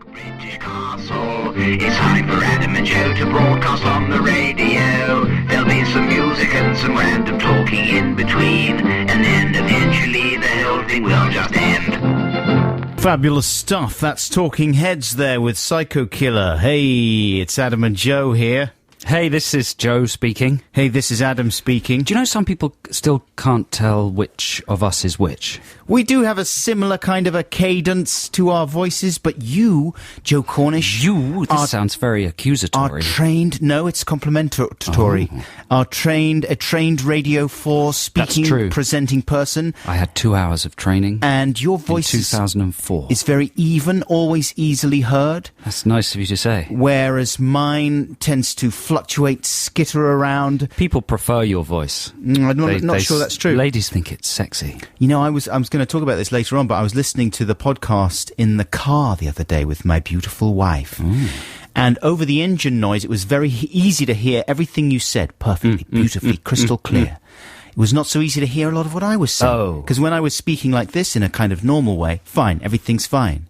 British Castle. It's time for Adam and Joe to broadcast on the radio. There'll be some music and some random talking in between, and then eventually the whole thing will just end. Fabulous stuff. That's Talking Heads there with Psycho Killer. Hey, it's Adam and Joe here. Hey, this is Joe speaking. Hey, this is Adam speaking. Do you know some people still can't tell which of us is which? We do have a similar kind of a cadence to our voices, but you, Joe Cornish... This sounds very accusatory. Are trained... No, it's complimentary. A trained Radio 4 speaking, presenting person. I had 2 hours of training. And your voice in 2004. Is very even, always easily heard. That's nice of you to say. Whereas mine tends to fluctuate, skitter around. People prefer your voice. I'm not sure that's true. Ladies think it's sexy. You know, I was going to talk about this later on, but I was listening to the podcast in the car the other day with my beautiful wife. And over the engine noise, it was very easy to hear everything you said perfectly, beautifully, crystal clear. It was not so easy to hear a lot of what I was saying. Because when I was speaking like this in a kind of normal way, fine, everything's fine.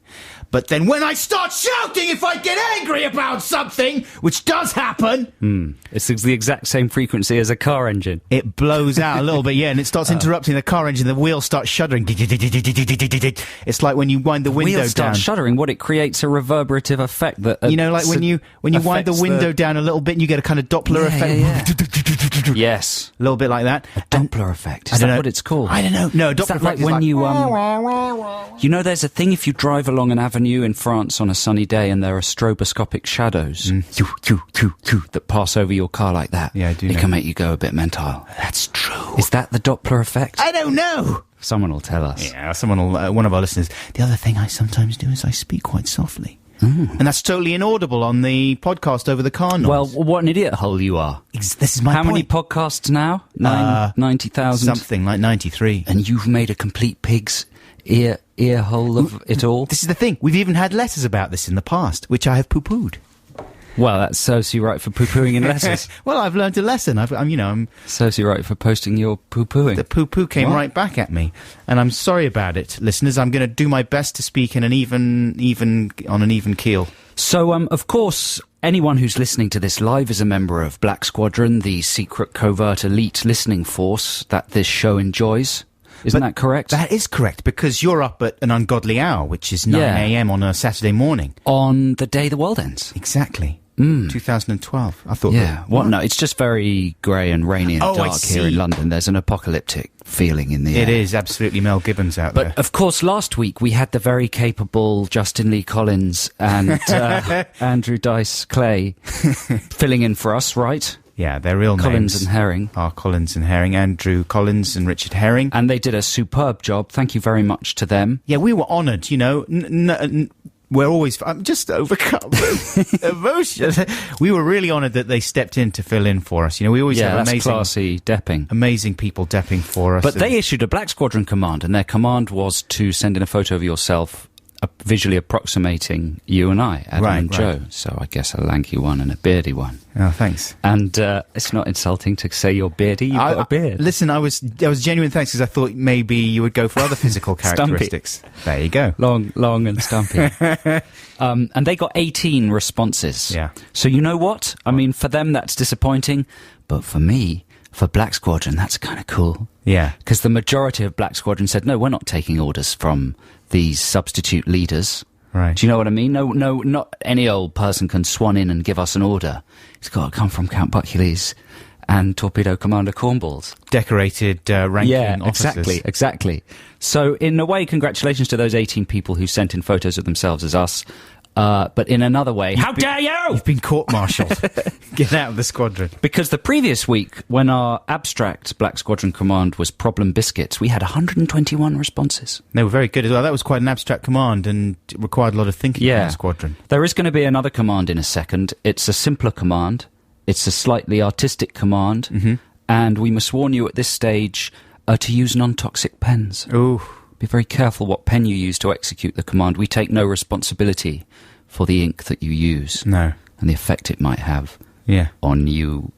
But then when I start shouting if I get angry about something, which does happen... It's the exact same frequency as a car engine. It blows out a little bit, yeah, and it starts interrupting the car engine. The wheels start shuddering. It's like when you wind the window down. Wheels start shuddering. What, it creates a reverberative effect that... you know, like when you wind the window down a little bit and you get a kind of Doppler effect. Yes. A little bit like that. A Doppler effect. Is that what it's called? I don't know. No, a Doppler effect like is when like... you know, there's a thing if you drive along an avenue in France on a sunny day and there are stroboscopic shadows that pass over your car like that. Yeah, I do know. It can make you go a bit mental. That's true. Is that the Doppler effect? I don't know. Someone will tell us. Yeah, one of our listeners. The other thing I sometimes do is I speak quite softly. And that's totally inaudible on the podcast over the car noise. Well, what an idiot hole you are. This is my How point. many podcasts now? 90,000? Something like 93. And you've made a complete pig's ear hole of it all? This is the thing. We've even had letters about this in the past, which I have poo-pooed. Well, that serves you right for poo-pooing in letters. Well, I've learned a lesson. I'm serves you right for posting your poo-pooing. The poo-poo came right back at me, and I'm sorry about it, listeners. I'm going to do my best to speak in an even keel. So, of course, anyone who's listening to this live is a member of Black Squadron, the secret covert elite listening force that this show enjoys. Isn't that correct? That is correct, because you're up at an ungodly hour, which is 9 a.m. on a Saturday morning. On the day the world ends. Exactly. 2012. I thought... Yeah. What? No, it's just very grey and rainy and dark here in London. There's an apocalyptic feeling in the air. It is absolutely Mel Gibbons out there. But, of course, last week we had the very capable Justin Lee Collins and Andrew Dice Clay filling in for us, right? Yeah, their real Collins names and Herring. Are Collins and Herring, Andrew Collins and Richard Herring. And they did a superb job. Thank you very much to them. Yeah, we were honoured, you know. We're always... I'm just overcome with emotion. We were really honoured that they stepped in to fill in for us. You know, we always have amazing... classy depping. Amazing people depping for us. But they issued a Black Squadron command, and their command was to send in a photo of yourself visually approximating you and I, Adam and Joe. So I guess a lanky one and a beardy one. Oh, thanks. And it's not insulting to say you're beardy. You've got a beard. Listen, I was genuine thanks, because I thought maybe you would go for other physical characteristics. Stumpy. There you go. Long and stumpy. And they got 18 responses. Yeah. So you know what? I mean, for them, that's disappointing. But for me, for Black Squadron, that's kind of cool. Yeah. Because the majority of Black Squadron said, no, we're not taking orders from these substitute leaders. Right. Do you know what I mean? No, not any old person can swan in and give us an order. It's got to come from Count Buckules and Torpedo Commander Cornballs. Decorated ranking officers. Exactly. So, in a way, congratulations to those 18 people who sent in photos of themselves as us. But in another way, how dare you! You've been court-martialed. Get out of the squadron. Because the previous week, when our abstract Black Squadron command was Problem Biscuits, we had 121 responses. They were very good as well. That was quite an abstract command and it required a lot of thinking from the squadron. There is going to be another command in a second. It's a simpler command. It's a slightly artistic command. And we must warn you at this stage to use non-toxic pens. Ooh. Be very careful what pen you use to execute the command. We take no responsibility for the ink that you use. No. And the effect it might have on you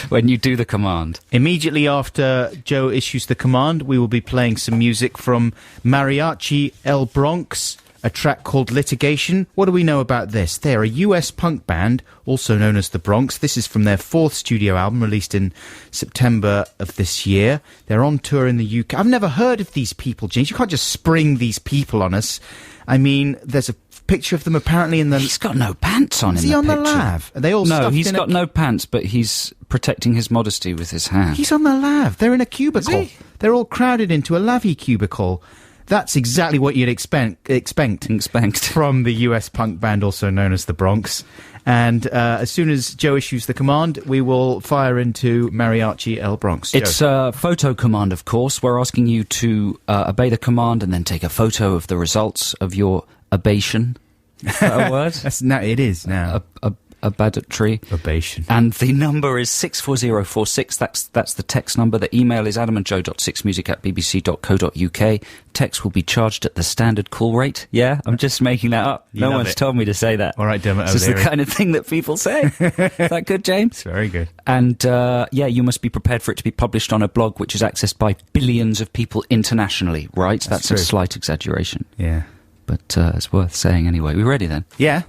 when you do the command. Immediately after Joe issues the command, we will be playing some music from Mariachi El Bronx, a track called Litigation. What do we know about this? They're a US punk band, also known as The Bronx. This is from their 4th studio album, released in September of this year. They're on tour in the UK. I've never heard of these people, James. You can't just spring these people on us. I mean, there's a picture of them apparently in the... He's got no pants on in the picture. Is he on the lav? Are they all No, stuffed he's in got no pants, but he's protecting his modesty with his hand. He's on the lav. They're in a cubicle. Is he? They're all crowded into a lavvy cubicle. That's exactly what you'd expect from the US punk band also known as The Bronx. And as soon as Joe issues the command, we will fire into Mariachi El Bronx. Joe. It's a photo command, of course. We're asking you to obey the command and then take a photo of the results of your abation. Is that a word? It is now. Abadatory. Abation. And the number is 64046. That's the text number. The email is adamandjoe.6music@bbc.co.uk. Text will be charged at the standard call rate. Yeah, I'm just making that up. No one's told me to say that. All right, Dermot. This is the kind of thing that people say. Is that good, James? It's very good. And you must be prepared for it to be published on a blog which is accessed by billions of people internationally, right? That's true. A slight exaggeration. Yeah. But it's worth saying anyway. We ready then? Yeah.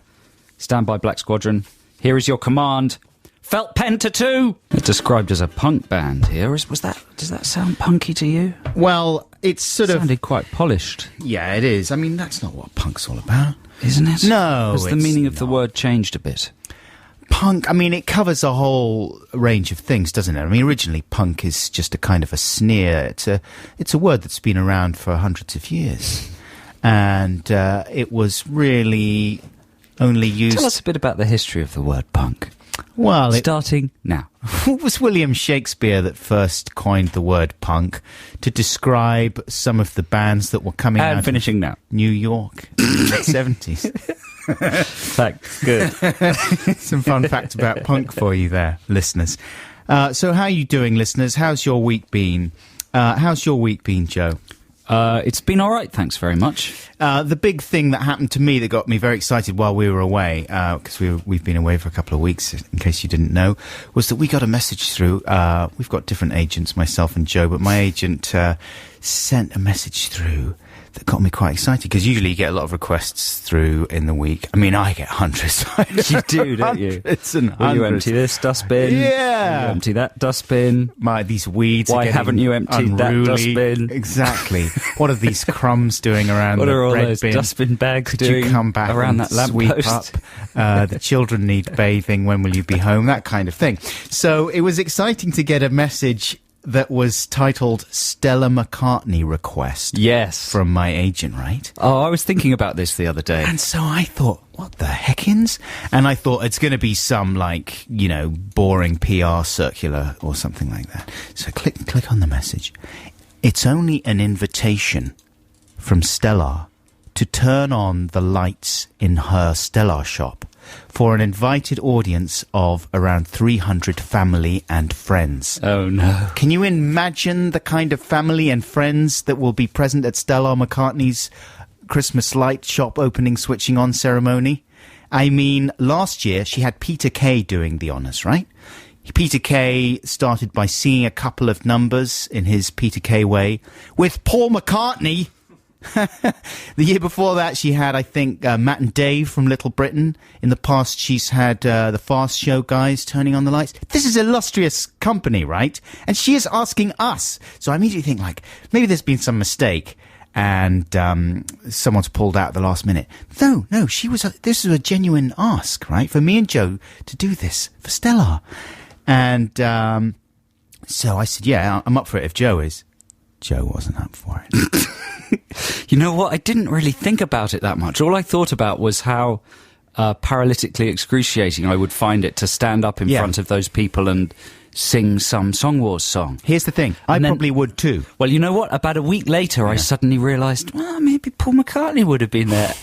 Stand by, Black Squadron. Here is your command. Felt pen to 2. It's described as a punk band here. Does that sound punky to you? Well, it's sounded quite polished. Yeah, it is. I mean, that's not what punk's all about. Isn't it? No. Has the meaning of the word changed a bit? Punk, I mean, it covers a whole range of things, doesn't it? I mean, originally punk is just a kind of a sneer. It's a word that's been around for hundreds of years. And it was really only used... Tell us a bit about the history of the word punk. Well, starting now. It was William Shakespeare that first coined the word punk to describe some of the bands that were coming out finishing of now. New York in the 70s. Thanks. Good. Some fun facts about punk for you there, listeners. So how are you doing, listeners? How's your week been? Joe? It's been all right, thanks very much. The big thing that happened to me that got me very excited while we were away, because we've been away for a couple of weeks, in case you didn't know, was that we got a message through. We've got different agents, myself and Joe, but my agent sent a message through that got me quite excited, because usually you get a lot of requests through in the week. I mean, I get hundreds. You do, don't you? Hundreds and hundreds. Will you empty this dustbin? Yeah. Will you empty that dustbin? These weeds Why are getting haven't you emptied unruly. that dustbin? Exactly. What are these crumbs doing around what the are all bread those bin? Dustbin bags Could doing you come back around and that sweep lamppost? up? The children need bathing. When will you be home? That kind of thing. So it was exciting to get a message that was titled Stella McCartney Request. Yes. From my agent, right? Oh, I was thinking about this the other day. And so I thought, what the heckins? And I thought it's going to be some, boring PR circular or something like that. So click on the message. It's only an invitation from Stellar to turn on the lights in her Stellar shop for an invited audience of around 300 family and friends. Oh, no. Can you imagine the kind of family and friends that will be present at Stella McCartney's Christmas light shop opening switching on ceremony? I mean, last year she had Peter Kay doing the honours, right? Peter Kay started by singing a couple of numbers in his Peter Kay way with Paul McCartney. The year before that, she had, I think, Matt and Dave from Little Britain. In the past, she's had the Fast Show guys turning on the lights. This is illustrious company, right? And she is asking us. So I immediately think, maybe there's been some mistake and someone's pulled out at the last minute. No, this was a genuine ask, right? For me and Joe to do this for Stella. And so I said, yeah, I'm up for it if Joe is. Joe wasn't up for it. You know what? I didn't really think about it that much. All I thought about was how paralytically excruciating I would find it to stand up in front of those people and sing some Song Wars song. Here's the thing. I probably would too. Well, you know what? About a week later, I suddenly realised, well, maybe Paul McCartney would have been there.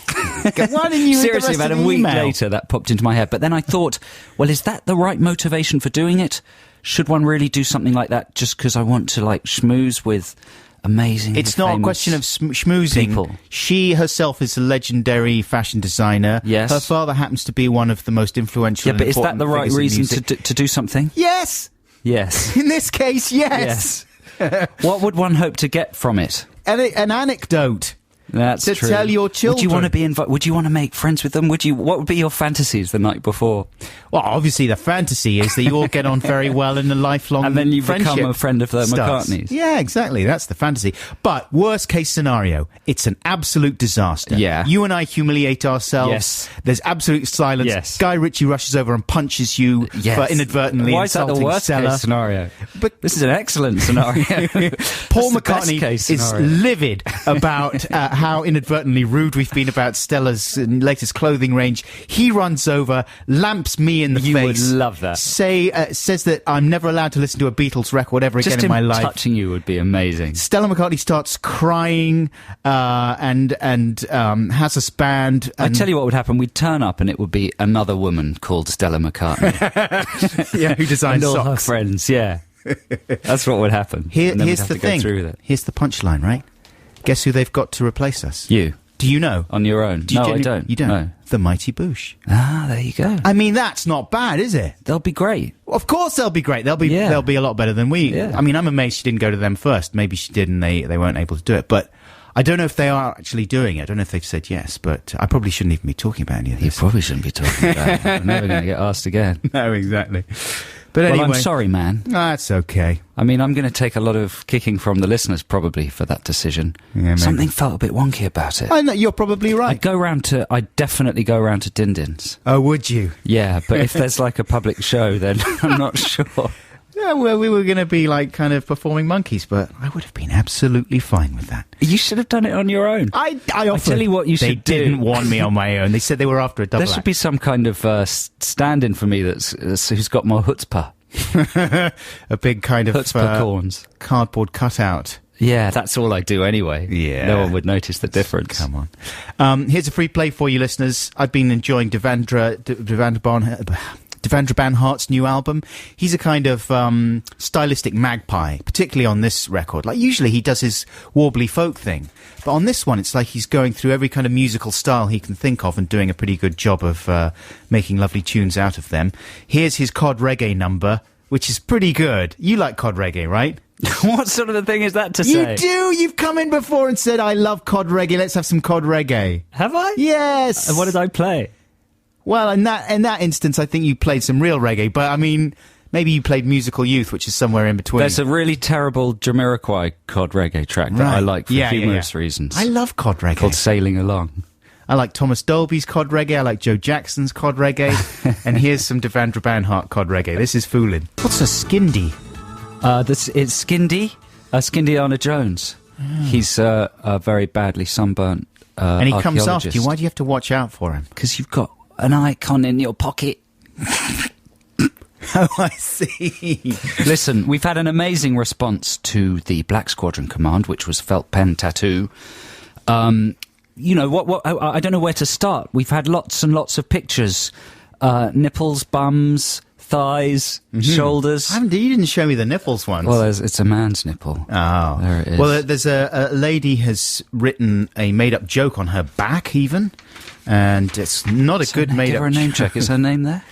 Why didn't you Seriously, about a week later, that popped into my head. But then I thought, well, is that the right motivation for doing it? Should one really do something like that just because I want to, schmooze with amazing, it's not a question of schmoozing. People. She herself is a legendary fashion designer. Yes. Her father happens to be one of the most influential. Yeah, but is that the right reason to do something? Yes. Yes. In this case, yes. What would one hope to get from it? An anecdote. That's to true. tell your children. Would you want to be Would you want to make friends with them? What would be your fantasies the night before? Well, obviously the fantasy is that you all get on very well in a lifelong And then you friendship become a friend of the starts. McCartneys. Yeah, exactly. That's the fantasy. But worst case scenario, it's an absolute disaster. Yeah. You and I humiliate ourselves. Yes. There's absolute silence. Yes. Guy Ritchie rushes over and punches you for inadvertently Why is that the insulting worst Stella. case scenario? But This is an excellent scenario. Paul That's the McCartney best case is scenario. livid about how inadvertently rude we've been about Stella's latest clothing range. He runs over, lamps me in the You face. would love that. Says that I'm never allowed to listen to a Beatles record ever Just again in my life. touching you would be amazing. Stella McCartney starts crying and has us banned. I tell you what would happen. We'd turn up and it would be another woman called Stella McCartney. Yeah, who designed and all her socks. friends, yeah. That's what would happen. And then we'd Here's have the to go thing. through with it. Here's the punchline, right? Guess who they've got to replace us? You, Do you know? on your own. Do you No, I genu- don't. You don't? No. The Mighty Boosh. Ah, there you go. I mean, that's not bad, is it? They'll be great. Of course they'll be great. They'll be Yeah. they'll be a lot better than we. Yeah. I mean, I'm amazed she didn't go to them first. Maybe she did and they weren't able to do it. But I don't know if they are actually doing it. I don't know if they've said yes, but I probably shouldn't even be talking about any of You this. probably shouldn't be talking about it. I'm never going to get asked again. No, exactly. But Well, anyway, I'm sorry, man. That's okay. I mean, I'm going to take a lot of kicking from the listeners probably for that decision. Yeah, maybe. Something felt a bit wonky about it. I know, you're probably right. I'd definitely go round to Dindin's. Oh, would you? Yeah, but if there's like a public show, then I'm not sure. Yeah, well, we were going to be like kind of performing monkeys, but I would have been absolutely fine with that. You should have done it on your own. I offered. tell you what you they should do. didn't want me on my own. They said they were after a double There should be some kind of stand-in for me who's got more chutzpah. a big kind of Chutzpah corns. cardboard cutout. Yeah, that's all I do anyway. Yeah. No one would notice the difference. Come on. Here's a free play for you, listeners. I've been enjoying Devendra Banhart's new album. He's a kind of stylistic magpie, particularly on this record. Like, usually he does his warbly folk thing, but on this one it's like he's going through every kind of musical style he can think of and doing a pretty good job of making lovely tunes out of them. Here's his cod reggae number, which is pretty good. You like cod reggae, right? What sort of a thing is that to say? You do! You've come in before and said, I love cod reggae, let's have some cod reggae. Have I? Yes! And what did I play? Well, in that instance, I think you played some real reggae, but I mean, maybe you played Musical Youth, which is somewhere in between. There's a really terrible Jamiroquai cod reggae track that I like for humorous reasons. I love cod reggae. Called Sailing Along. I like Thomas Dolby's cod reggae. I like Joe Jackson's cod reggae. And here's some Devendra Banhart cod reggae. This is Foolin'. What's a skindy? It's Skindy. Skindy Arna Jones. He's a very badly sunburnt And he comes after archaeologist. you. Why do you have to watch out for him? Because you've got an icon in your pocket. Oh, I see. Listen, we've had an amazing response to the Black Squadron Command, which was felt pen tattoo. You know, I don't know where to start. We've had lots and lots of pictures. Nipples, bums, thighs, shoulders. You didn't show me the nipples once. Well, it's a man's nipple. Oh. There it is. Well, there's a lady has written a made-up joke on her back, even. And it's not a good made-up Give her a name check. Is her name there?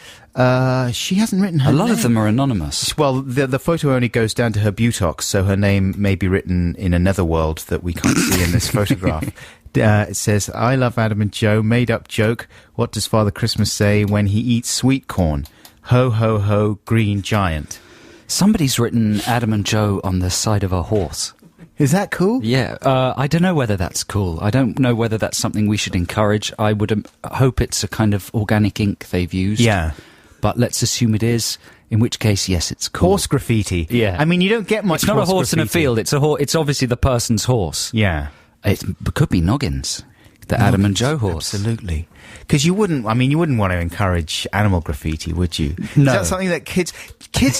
She hasn't written her A lot name. of them are anonymous. Well, the photo only goes down to her buttocks, so her name may be written in another world that we can't see in this photograph. It says, I love Adam and Joe, made-up joke. What does Father Christmas say when he eats sweet corn? Ho, ho, ho, green giant. Somebody's written Adam and Joe on the side of a horse. Is that cool? Yeah, I don't know whether that's cool. I don't know whether that's something we should encourage. I would hope it's a kind of organic ink they've used. Yeah. But let's assume it is, in which case, yes, it's cool. Horse graffiti. Yeah. I mean, you don't get much It's not a horse in a graffiti. field. It's obviously the person's horse. Yeah. It could be Noggins, the Adam and Joe horse. Absolutely. Because you wouldn't want to encourage animal graffiti, would you? No. Is that something that kids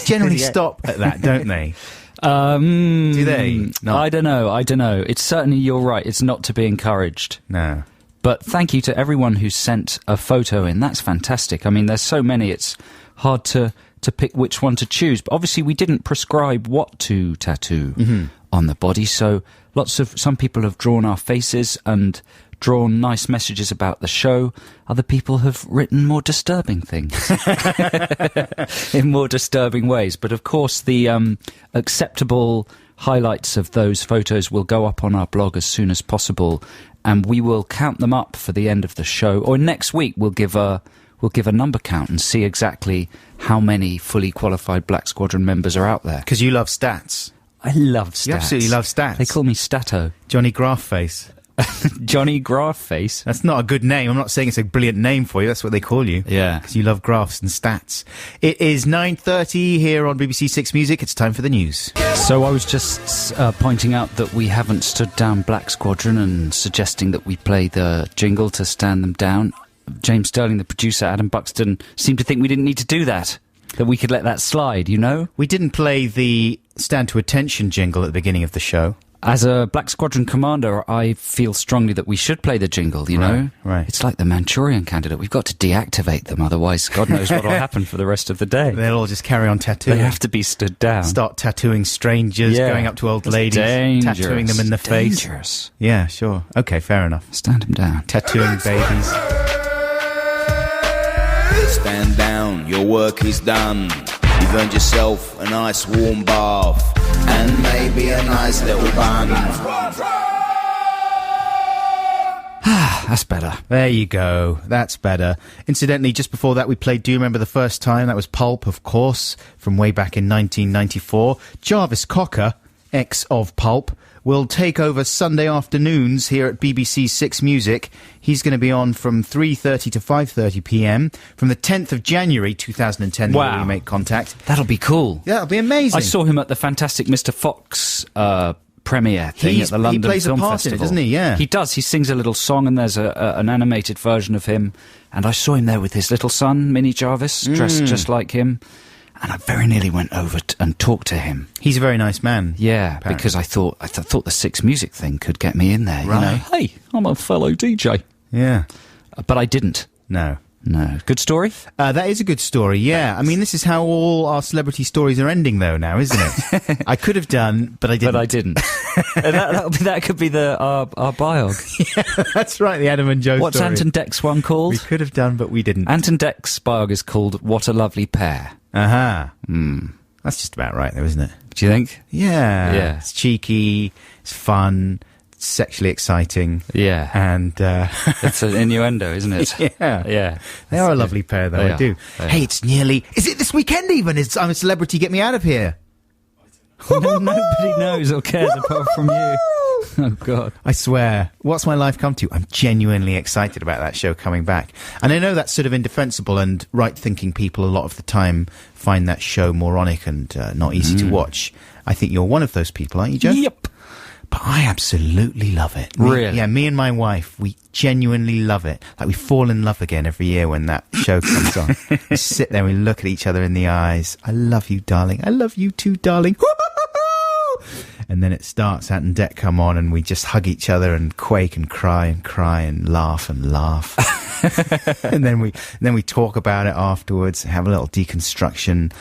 generally Yeah. stop at that, don't they? Do they? No. I don't know. It's certainly, you're right, it's not to be encouraged. No. But thank you to everyone who sent a photo in. That's fantastic. I mean, there's so many, it's hard to pick which one to choose. But obviously we didn't prescribe what to tattoo on the body. So some people have drawn our faces and drawn nice messages about the show. Other people have written more disturbing things in more disturbing ways. But of course, the acceptable highlights of those photos will go up on our blog as soon as possible. and we will count them up for the end of the show. Or next week, we'll give a number count and see exactly how many fully qualified Black Squadron members are out there. Because you love stats. I love stats. You absolutely love stats. They call me Stato. Johnny Graphface. Johnny Graphface. That's not a good name. I'm not saying it's a brilliant name for you. That's what they call you. Yeah. Because you love graphs and stats. It is 9:30 here on BBC Six Music. It's time for the news. So I was just pointing out that we haven't stood down Black Squadron and suggesting that we play the jingle to stand them down. James Sterling, the producer, Adam Buxton, seemed to think we didn't need to do that. That we could let that slide, you know? We didn't play the Stand to Attention jingle at the beginning of the show. As a Black Squadron commander, I feel strongly that we should play the jingle, you know? Right. It's like the Manchurian Candidate. We've got to deactivate them, otherwise God knows what will happen for the rest of the day. They'll all just carry on tattooing. They have to be stood down. Start tattooing strangers, going up to old ladies, tattooing them in the face. Dangerous. Yeah, sure. Okay, fair enough. Stand them down. Tattooing babies. Stand down, your work is done. You've earned yourself a nice warm bath and maybe a nice little bun. That's better. There you go. That's better. Incidentally, just before that, we played Do You Remember the First Time? That was Pulp, of course, from way back in 1994. Jarvis Cocker, ex of Pulp, will take over Sunday afternoons here at BBC Six Music. He's going to be on from 3:30 to 5:30 p.m. from the 10th of January 2010. Wow. We make contact. That'll be cool. Yeah, that'll be amazing. I saw him at the fantastic Mr. Fox premiere thing at the London He plays Film a part Festival. in it, doesn't he? Yeah. He does. He sings a little song and there's an animated version of him. And I saw him there with his little son, Minnie Jarvis, dressed just like him. And I very nearly went over and talked to him. He's a very nice man. Yeah, apparently. because I thought the Six Music thing could get me in there. Right. You know, hey, I'm a fellow DJ. Yeah. But I didn't. No. Good story? That is a good story, yeah. I mean, this is how all our celebrity stories are ending, though, now, isn't it? I could have done, but I didn't. But I didn't. that could be our biog. Yeah, that's right, the Adam and Joe What's story. Anton Deck's one called? We could have done, but we didn't. Anton Deck's biog is called What a Lovely Pair. Aha. That's just about right, though, isn't it? Do you think? Yeah. Yeah. It's cheeky, it's fun, it's sexually exciting. Yeah. And, It's an innuendo, isn't it? yeah. Yeah. They are a lovely pair, though, They I are. do. They Hey, are. it's nearly... Is it this weekend, even? I'm a celebrity, get me out of here. No, nobody knows or cares apart from you. Oh, God. I swear. What's my life come to? I'm genuinely excited about that show coming back. And I know that's sort of indefensible, and right-thinking people a lot of the time find that show moronic and not easy to watch. I think you're one of those people, aren't you, Joe? Yep. But I absolutely love it. Really? Yeah, me and my wife, we genuinely love it. Like, we fall in love again every year when that show comes on. We sit there and we look at each other in the eyes. I love you, darling. I love you too, darling. And then it starts, Ant and Dec come on, and we just hug each other and quake and cry and laugh and laugh. And then we talk about it afterwards, have a little deconstruction.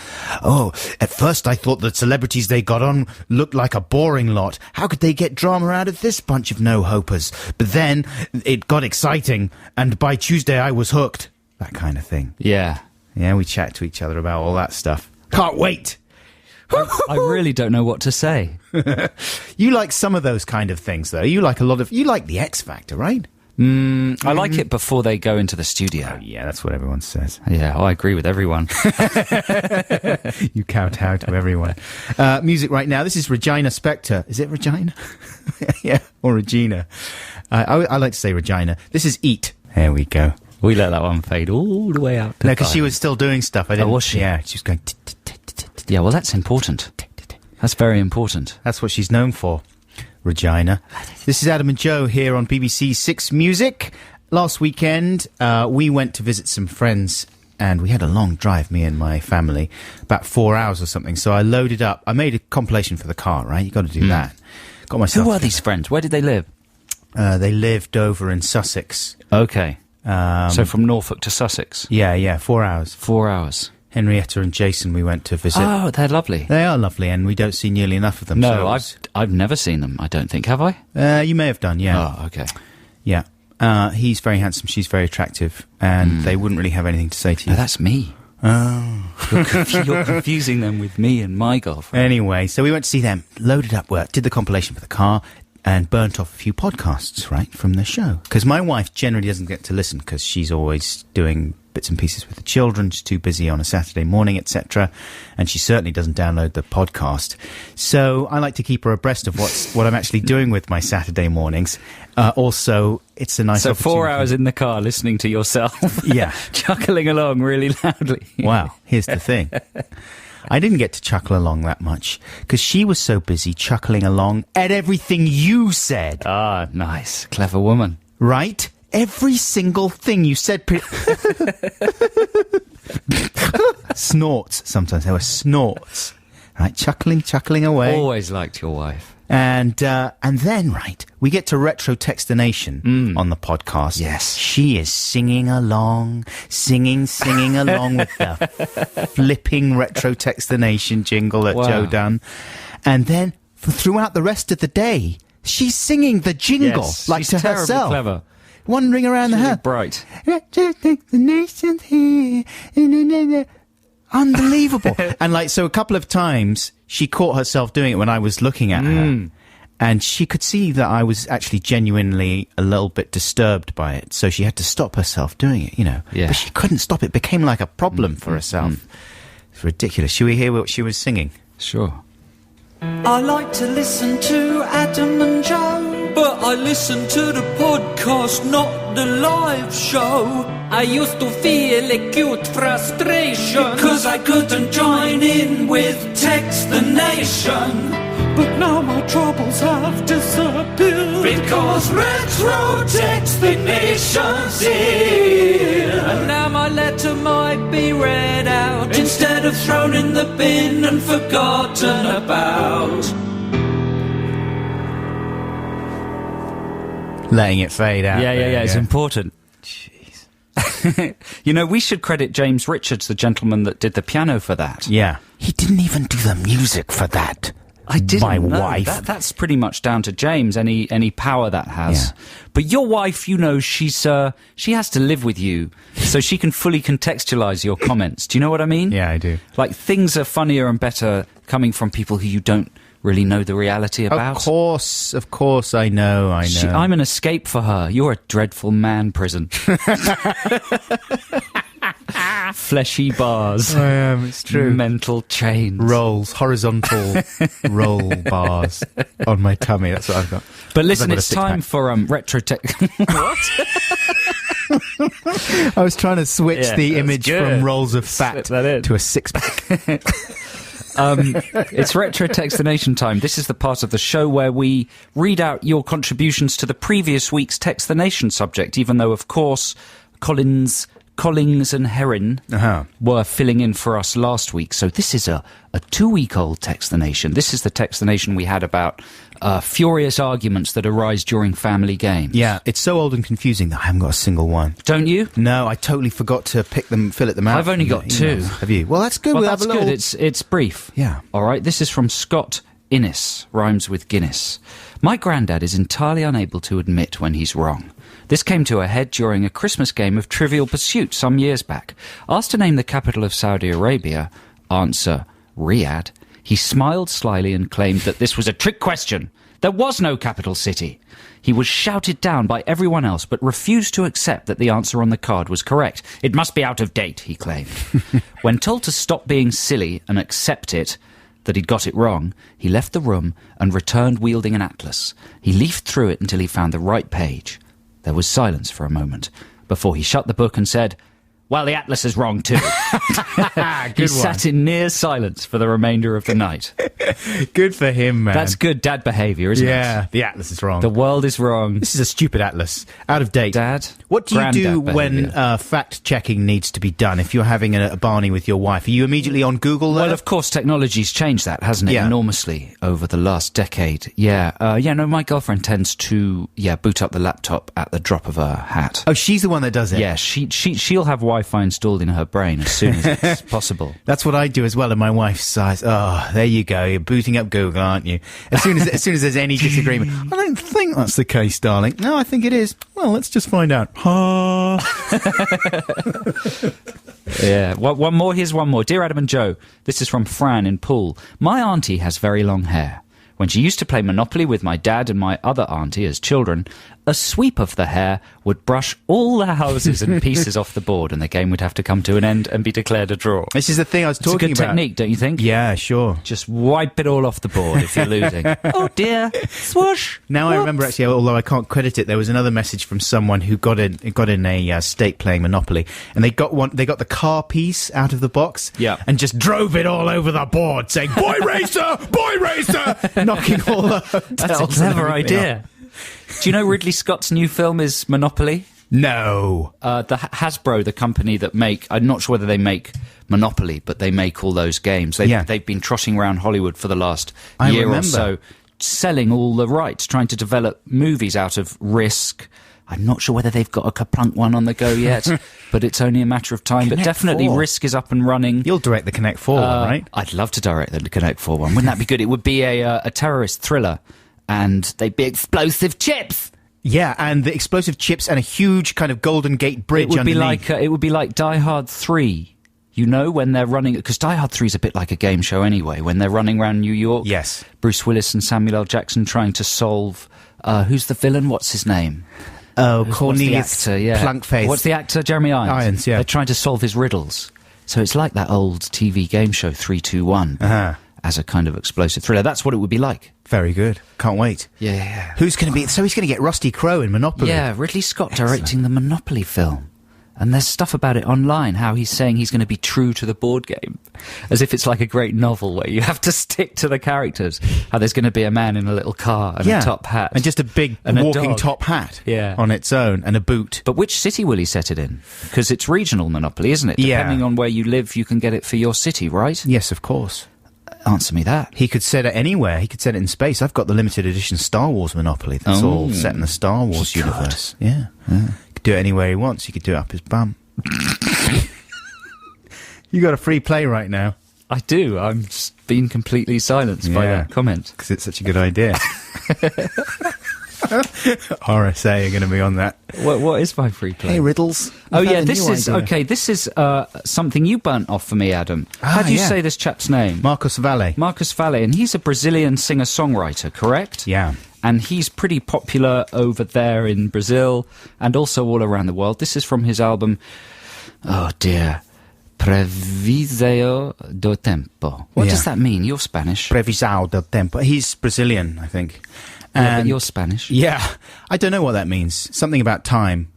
Oh, at first I thought the celebrities they got on looked like a boring lot. How could they get drama out of this bunch of no-hopers? But then it got exciting, and by Tuesday I was hooked. That kind of thing. Yeah. Yeah, we chat to each other about all that stuff. Can't wait! I really don't know what to say. You like some of those kind of things, though. You like the X Factor, right? I like it before they go into the studio. Yeah, that's what everyone says. Yeah, I agree with everyone. You kowtow to everyone. Music right now. This is Regina Spektor. Is it Regina? Yeah, or Regina. I like to say Regina. This is Eat. There we go. We let that one fade all the way out. No, because she was still doing stuff. I didn't. was she? Yeah, she was going. Yeah, well, that's important. That's very important. That's what she's known for, Regina. This is Adam and Joe here on BBC Six Music. Last weekend, we went to visit some friends, and we had a long drive, me and my family, about 4 hours or something. So I loaded up. I made a compilation for the car, right? You got to do that. Got myself. Who are these friends? Where did they live? They lived over in Sussex. Okay. So from Norfolk to Sussex? Yeah, 4 hours. 4 hours. Henrietta and Jason we went to visit. Oh, they're lovely. They are lovely, and we don't see nearly enough of them. No, so I've never seen them, I don't think. Have I? you may have done, yeah. Oh, okay. Yeah. He's very handsome, she's very attractive, and they wouldn't really have anything to say to you. No, that's me. Oh. You're confusing them with me and my girlfriend. Anyway, so we went to see them, loaded up work, did the compilation for the car, and burnt off a few podcasts, right, from the show. Because my wife generally doesn't get to listen because she's always doing bits and pieces with the children. She's too busy on a Saturday morning, etc. And she certainly doesn't download the podcast. So I like to keep her abreast of what I'm actually doing with my Saturday mornings. Also, it's a nice opportunity. 4 hours in the car listening to yourself. Yeah. Chuckling along really loudly. Wow. Here's the thing. I didn't get to chuckle along that much because she was so busy chuckling along at everything you said. Ah, nice. Clever woman. Right? Every single thing you said. Snorts. Sometimes there were snorts. Right? Chuckling away. Always liked your wife. And then, right, we get to Retro Textination on the podcast. Yes. She is singing along with the flipping Retro Textination jingle that Joe done. And then, throughout the rest of the day, she's singing the jingle, like to herself. Clever. Wandering around the house. Bright. Retro Textination here. Unbelievable. And so a couple of times she caught herself doing it when I was looking at her. And she could see that I was actually genuinely a little bit disturbed by it. So she had to stop herself doing it, Yeah. But she couldn't stop it. It became like a problem for herself. It's ridiculous. Should we hear what she was singing? Sure. I like to listen to Adam and Joe, but I listen to the podcast, not the live show. I used to feel acute frustration because I couldn't join in with Text the Nation. But now my troubles have disappeared because Retro Text the Nation's here. And now my letter might be read out instead of thrown in the bin and forgotten about. Letting it fade out. Yeah, it's important. Jeez. We should credit James Richards, the gentleman that did the piano for that. Yeah. He didn't even do the music for that. I didn't My know. wife. That's pretty much down to James, any power that has. Yeah. But your wife, she has to live with you, so she can fully contextualize your comments. Do you know what I mean? Yeah, I do. Like, things are funnier and better coming from people who you don't really know the reality about. Of course, I know. I'm an escape for her. You're a dreadful man prison. Fleshy bars. I am, it's true. Mental chains. Horizontal roll bars on my tummy. That's what I've got. But listen, it's time for retro tech. What? I was trying to switch the image from rolls of fat to a six-pack. It's Retro Textination time. This is the part of the show where we read out your contributions to the previous week's Text the Nation subject, even though, of course, Collings and Heron were filling in for us last week. So this is a 2-week-old Text the Nation. This is the Text the Nation we had about furious arguments that arise during family games. Yeah, it's so old and confusing that I haven't got a single one. Don't you? No, I totally forgot to fill them out. I've only got 2. Have you? Well, that's good. Well, we'll that's have a little... good. It's brief. Yeah. All right, this is from Scott Innes, rhymes with Guinness. My granddad is entirely unable to admit when he's wrong. This came to a head during a Christmas game of Trivial Pursuit some years back. Asked to name the capital of Saudi Arabia, answer, Riyadh, he smiled slyly and claimed that this was a trick question. There was no capital city. He was shouted down by everyone else, but refused to accept that the answer on the card was correct. It must be out of date, he claimed. When told to stop being silly and accept it, that he'd got it wrong, he left the room and returned wielding an atlas. He leafed through it until he found the right page. There was silence for a moment before he shut the book and said, well, the atlas is wrong too. He sat in near silence for the remainder of the night. Good for him, man. That's good dad behaviour, isn't it? Yeah, the atlas is wrong. The world is wrong. This is a stupid atlas. Out of date. Dad? What do you do Granddad when behaviour. fact-checking needs to be done? If you're having a Barney with your wife, are you immediately on Google there? Well, of course, technology's changed that, hasn't it? Yeah. Enormously over the last decade. No, my girlfriend tends to, boot up the laptop at the drop of her hat. Oh, she's the one that does it? Yeah, she'll have Wi-Fi installed in her brain as soon as it's possible. That's what I do as well, and my wife sighs, oh, there you go, you're booting up Google, aren't you? As soon as there's any disagreement, I don't think that's the case, darling. No, I think it is. Well, let's just find out. Yeah, one more. Here's one more. Dear Adam and Joe, this is from Fran in Poole. My auntie has very long hair. When she used to play Monopoly with my dad and my other auntie as children, a sweep of the hair would brush all the houses and pieces off the board, and the game would have to come to an end and be declared a draw. This is the thing I was talking about. It's a good technique, don't you think? Yeah, sure. Just wipe it all off the board if you're losing. Oh dear, swoosh. Now I remember, actually, although I can't credit it, there was another message from someone who got in a state playing Monopoly, and they got the car piece out of the box, and just drove it all over the board, saying "Boy Racer, Boy Racer," knocking all the hotels. That's a clever idea. Do you know Ridley Scott's new film is Monopoly? No. The Hasbro, the company that make, I'm not sure whether they make Monopoly, but they make all those games. They've been trotting around Hollywood for the last year or so, selling all the rights, trying to develop movies out of Risk. I'm not sure whether they've got a Kaplunk one on the go yet, but it's only a matter of time. But definitely 4. Risk is up and running. You'll direct the Connect 4 one, right? I'd love to direct the Connect 4 one. Wouldn't that be good? It would be a terrorist thriller, and they'd be explosive chips. Yeah, and the explosive chips and a huge kind of Golden Gate Bridge underneath. It would be like Die Hard 3. You know, when they're running... Because Die Hard 3 is a bit like a game show anyway. When they're running around New York. Yes. Bruce Willis and Samuel L. Jackson trying to solve... who's the villain? What's his name? Oh, Cornelius Plunkface. What's the actor? Jeremy Irons. Irons, yeah. They're trying to solve his riddles. So it's like that old TV game show 3-2-1 as a kind of explosive thriller. That's what it would be like. Very good. Can't wait. Yeah. Who's going to be... So he's going to get Rusty Crowe in Monopoly. Yeah, Ridley Scott directing the Monopoly film. And there's stuff about it online, how he's saying he's going to be true to the board game. As if it's like a great novel where you have to stick to the characters. How there's going to be a man in a little car and a top hat. And just a big walking top hat on its own and a boot. But which city will he set it in? Because it's regional Monopoly, isn't it? Depending on where you live, you can get it for your city, right? Yes, of course. Answer me that. He could set it anywhere. He could set it in space. I've got the limited edition Star Wars Monopoly that's all set in the Star Wars universe. Yeah. He could do it anywhere he wants. He could do it up his bum. You got a free play right now. I do. I'm just being completely silenced by that comment. Because it's such a good idea. RSA are going to be on that. What is my free play? Hey, Riddles. This is something you burnt off for me, Adam. How do you say this chap's name? Marcos Valle. Marcos Valle, and he's a Brazilian singer-songwriter, correct? Yeah. And he's pretty popular over there in Brazil and also all around the world. This is from his album, Previsão do Tempo. What does that mean? You're Spanish. Previsão do Tempo. He's Brazilian, I think. But you're Spanish. Yeah. I don't know what that means. Something about time.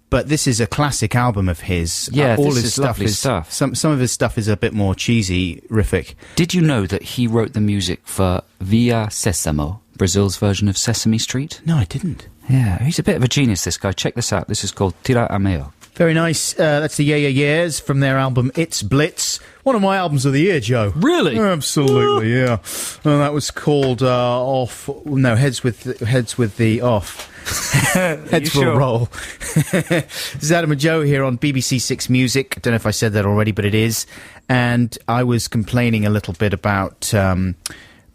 But this is a classic album of his. Yeah, all this his is stuff lovely stuff. Some of his stuff is a bit more cheesy, riffic. Did you know that he wrote the music for Via Sésamo, Brazil's version of Sesame Street? No, I didn't. Yeah, he's a bit of a genius, this guy. Check this out. This is called Tira a Meo. Very nice. That's the Yeah Yeah Yeahs from their album It's Blitz. One of my albums of the year, Joe. Really? Absolutely, yeah. And that was called Heads with the Off. Heads will roll. This is Adam and Joe here on BBC Six Music. I don't know if I said that already, but it is. And I was complaining a little bit about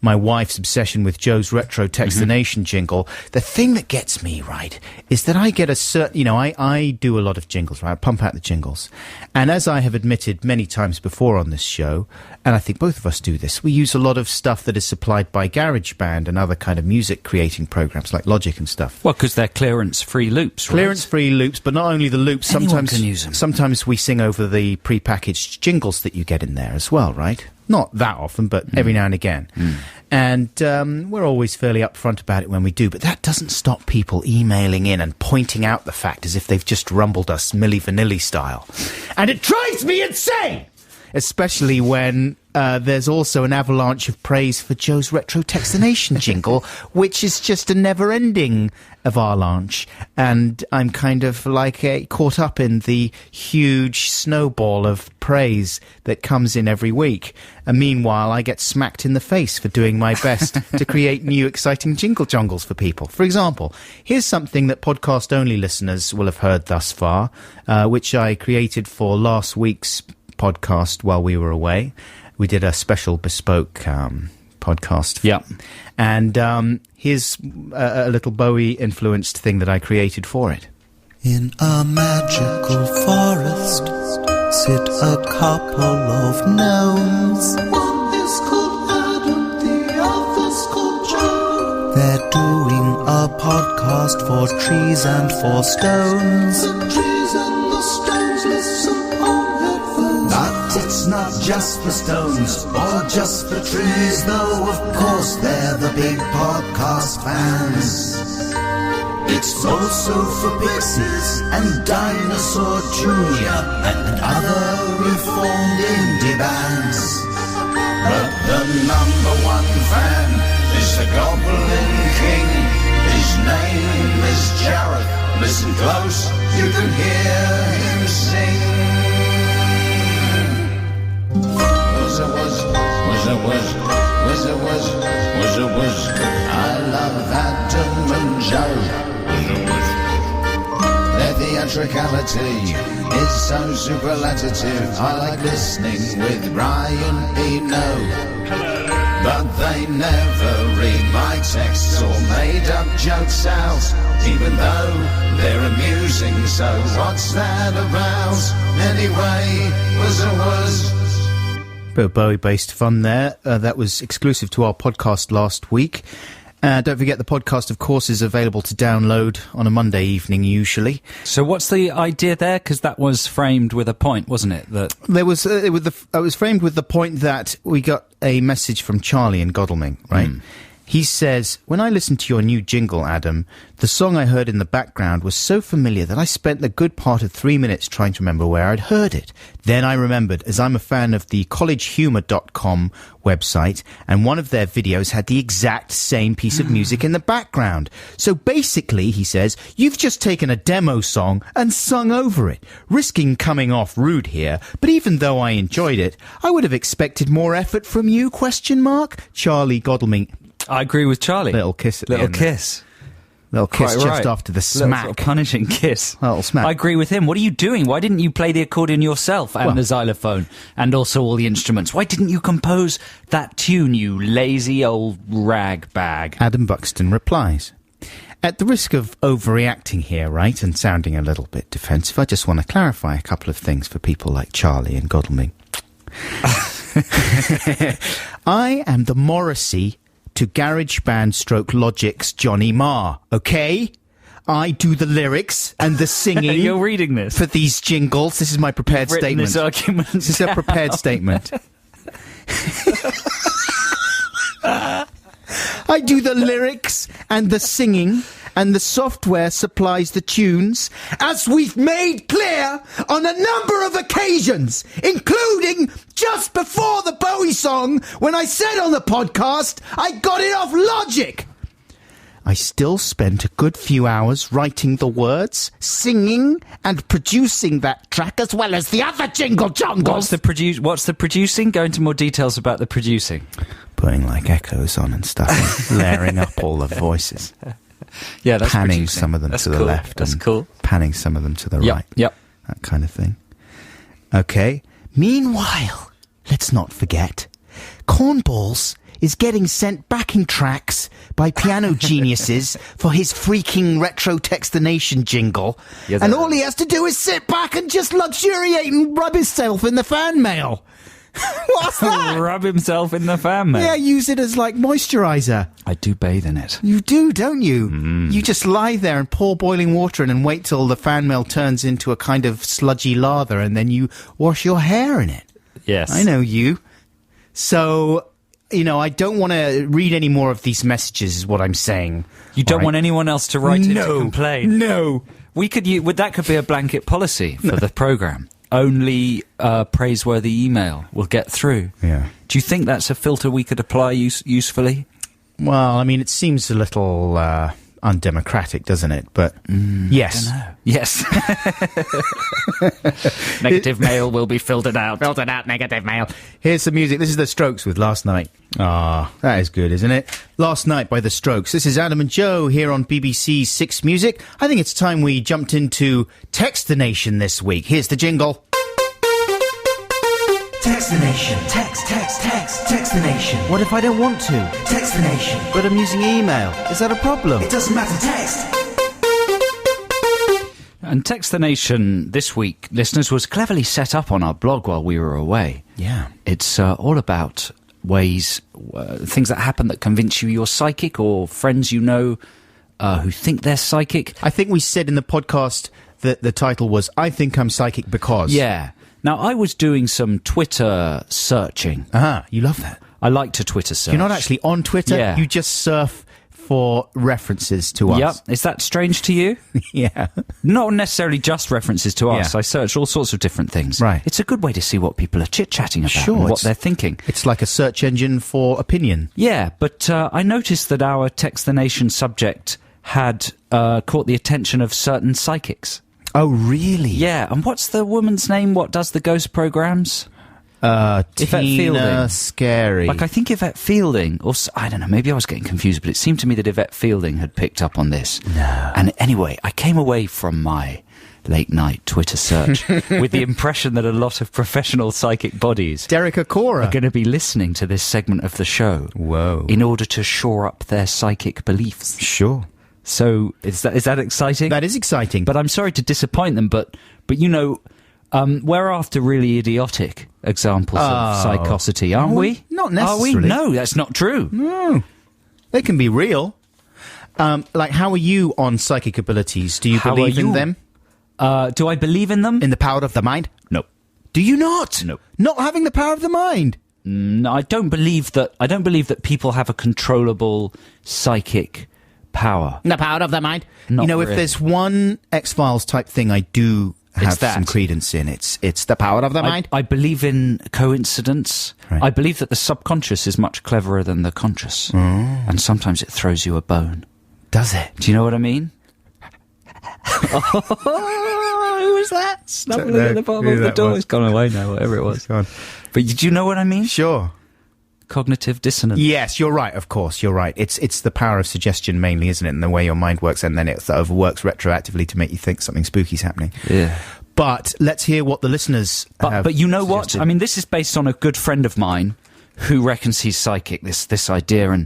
my wife's obsession with Joe's Retro Text the Nation jingle. The thing that gets me, right, is that I get a certain... I do a lot of jingles, right? I pump out the jingles. And as I have admitted many times before on this show, and I think both of us do this, we use a lot of stuff that is supplied by GarageBand and other kind of music creating programs like Logic and stuff. Well, because they're clearance-free loops, right? Clearance-free loops, but not only the loops. Anyone can use them. Sometimes we sing over the pre-packaged jingles that you get in there as well, right? Not that often, but every now and again. And we're always fairly upfront about it when we do, but that doesn't stop people emailing in and pointing out the fact as if they've just rumbled us Milli Vanilli style. And it drives me insane! Especially when there's also an avalanche of praise for Joe's Retro Text the Nation jingle, which is just a never-ending avalanche. And I'm kind of like caught up in the huge snowball of praise that comes in every week. And meanwhile, I get smacked in the face for doing my best to create new exciting jingle jongles for people. For example, here's something that podcast-only listeners will have heard thus far, which I created for last week's podcast while we were away. We did a special bespoke podcast. Yeah. And here's a little Bowie-influenced thing that I created for it. In a magical forest sit a couple of gnomes. One is called Adam, the other's called Joe. podcast for trees and for stones. The trees and the stones listen on headphones. But it's not just for stones or just for trees, though of course they're the big podcast fans. It's also for Pixies and Dinosaur Jr. and other reformed indie bands. But the number one fan is the Goblin King. His name is Jareth. Listen close, you can hear him sing. Was. I love Adam and Joe. Their theatricality is so superlative. I like listening with Brian Eno. But they never read my texts or made up jokes out, even though they're amusing. So what's that about? Anyway, was. Bit of Bowie-based fun there. That was exclusive to our podcast last week. Don't forget, the podcast, of course, is available to download on a Monday evening, usually. So what's the idea there? Because that was framed with a point, wasn't it? That there was. It was framed with the point that we got a message from Charlie in Godalming, right? He says, when I listened to your new jingle, Adam, the song I heard in the background was so familiar that I spent the good part of 3 minutes trying to remember where I'd heard it. Then I remembered, as I'm a fan of the collegehumour.com website, and one of their videos had the exact same piece of music in the background. So basically, he says, you've just taken a demo song and sung over it, risking coming off rude here, but even though I enjoyed it, I would have expected more effort from you, ? Charlie Godalming. I agree with Charlie. Little kiss at the Little end. kiss. Little kiss Quite just right. after the Little smack. sort of punishing kiss. Little smack. I agree with him. What are you doing? Why didn't you play the accordion yourself and the xylophone and also all the instruments? Why didn't you compose that tune, you lazy old rag bag? Adam Buxton replies, at the risk of overreacting here, right, and sounding a little bit defensive, I just want to clarify a couple of things for people like Charlie and Godalming. I am the Morrissey to Garage Band / Logic's Johnny Marr, okay? I do the lyrics and the singing. You're reading this. For these jingles. This is my prepared Written statement. this argument This is a prepared statement. I do the lyrics and the singing, and the software supplies the tunes, as we've made clear on a number of occasions, including just before the Bowie song, when I said on the podcast I got it off Logic. I still spent a good few hours writing the words, singing, and producing that track, as well as the other jingle jongles. What's the producing? Go into more details about the producing. Putting like echoes on and stuff, and layering up all the voices. Yeah, that's panning producing. some of them That's to the cool. left. That's and cool. Panning some of them to the right. Yep. That kind of thing. Okay. Meanwhile, let's not forget, Cornballs is getting sent backing tracks by piano geniuses for his freaking retro Textination jingle. Yes, and all he has to do is sit back and just luxuriate and rub himself in the fan mail. What's that? Rub himself in the fan mail. Yeah, use it as like moisturiser. I do bathe in it. You do, don't you? You just lie there and pour boiling water in and wait till the fan mail turns into a kind of sludgy lather, and then you wash your hair in it. Yes. I know you. So, you know, I don't want to read any more of these messages, is what I'm saying. You don't want anyone else to write in to complain? No. We could that could be a blanket policy for the programme. Only praiseworthy email will get through. Yeah. Do you think that's a filter we could apply usefully? Well, I mean, it seems a little undemocratic, doesn't it? But yes. I don't know. Yes. Negative mail will be filtered out. Filtered out negative mail. Here's some music. This is The Strokes with Last Night. Ah, that is good, isn't it? Last Night by The Strokes. This is Adam and Joe here on BBC Six Music. I think it's time we jumped into Textination this week. Here's the jingle. Textination. Textination. What if I don't want to? Textination. But I'm using email. Is that a problem? It doesn't matter, text. And Textination this week, listeners, was cleverly set up on our blog while we were away. Yeah. It's all about ways, things that happen that convince you you're psychic, or friends you know who think they're psychic. I think we said in the podcast that the title was "I Think I'm Psychic Because." Yeah. Now, I was doing some Twitter searching. You love that. I like to Twitter search. You're not actually on Twitter. Yeah. You just surf for references to us. Yep. Is that strange to you? Yeah. Not necessarily just references to us. Yeah. I search all sorts of different things. Right. It's a good way to see what people are chit-chatting about Sure, and what it's- they're thinking. It's like a search engine for opinion. Yeah, but I noticed that our Text the Nation subject had caught the attention of certain psychics. Oh, really? Yeah, and what's the woman's name? What does the ghost programs? Yvette Tina Fielding. Scary. Like, I think Yvette Fielding, or I don't know, maybe I was getting confused, but it seemed to me that Yvette Fielding had picked up on this. No. And anyway, I came away from my late night Twitter search with the impression that a lot of professional psychic bodies Derek Acora. are going to be listening to this segment of the show. Whoa. In order to shore up their psychic beliefs. Sure. So is that exciting? That is exciting. But I'm sorry to disappoint them, but you know, we're after really idiotic examples of psychosity, aren't we? Not Are we? necessarily. No, that's not true. No. They can be real. Like, how are you on psychic abilities? Do you How believe are in you? them? Do I believe in them? In the power of the mind? No. Do you not? No. Not having the power of the mind? No, I don't believe that. I don't believe that people have a controllable psychic power. The power of the mind? Not you know, if really. there's one X-Files type thing I do have that. some credence in, it's the power of the mind. I believe in coincidence. Right. I believe that the subconscious is much cleverer than the conscious, and sometimes it throws you a bone. Does it? Do you know what I mean? Who was that? Snubbling Don't know at the bottom who of the that door. was. It's gone away now, whatever it was. Gone. But do you know what I mean? Sure. Cognitive dissonance. Yes, you're right, of course, you're right. It's the power of suggestion mainly, isn't it? And the way your mind works, and then it sort of works retroactively to make you think something spooky's happening. Yeah. But let's hear what the listeners have But you know what? suggested. I mean, this is based on a good friend of mine who reckons he's psychic, this idea,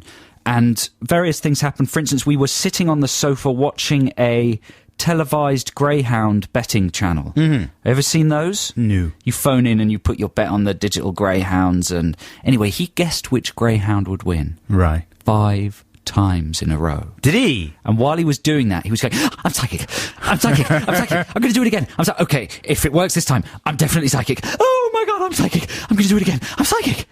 and various things happen. For instance, we were sitting on the sofa watching a televised greyhound betting channel. Mm-hmm. Ever seen those? No. You phone in and you put your bet on the digital greyhounds, and anyway, he guessed which greyhound would win. Right. 5 times in a row. Did he? And while he was doing that, he was going, I'm psychic, I'm psychic, I'm psychic, I'm going to do it again. Okay, if it works this time, I'm definitely psychic. Oh my God, I'm psychic, I'm going to do it again, I'm psychic.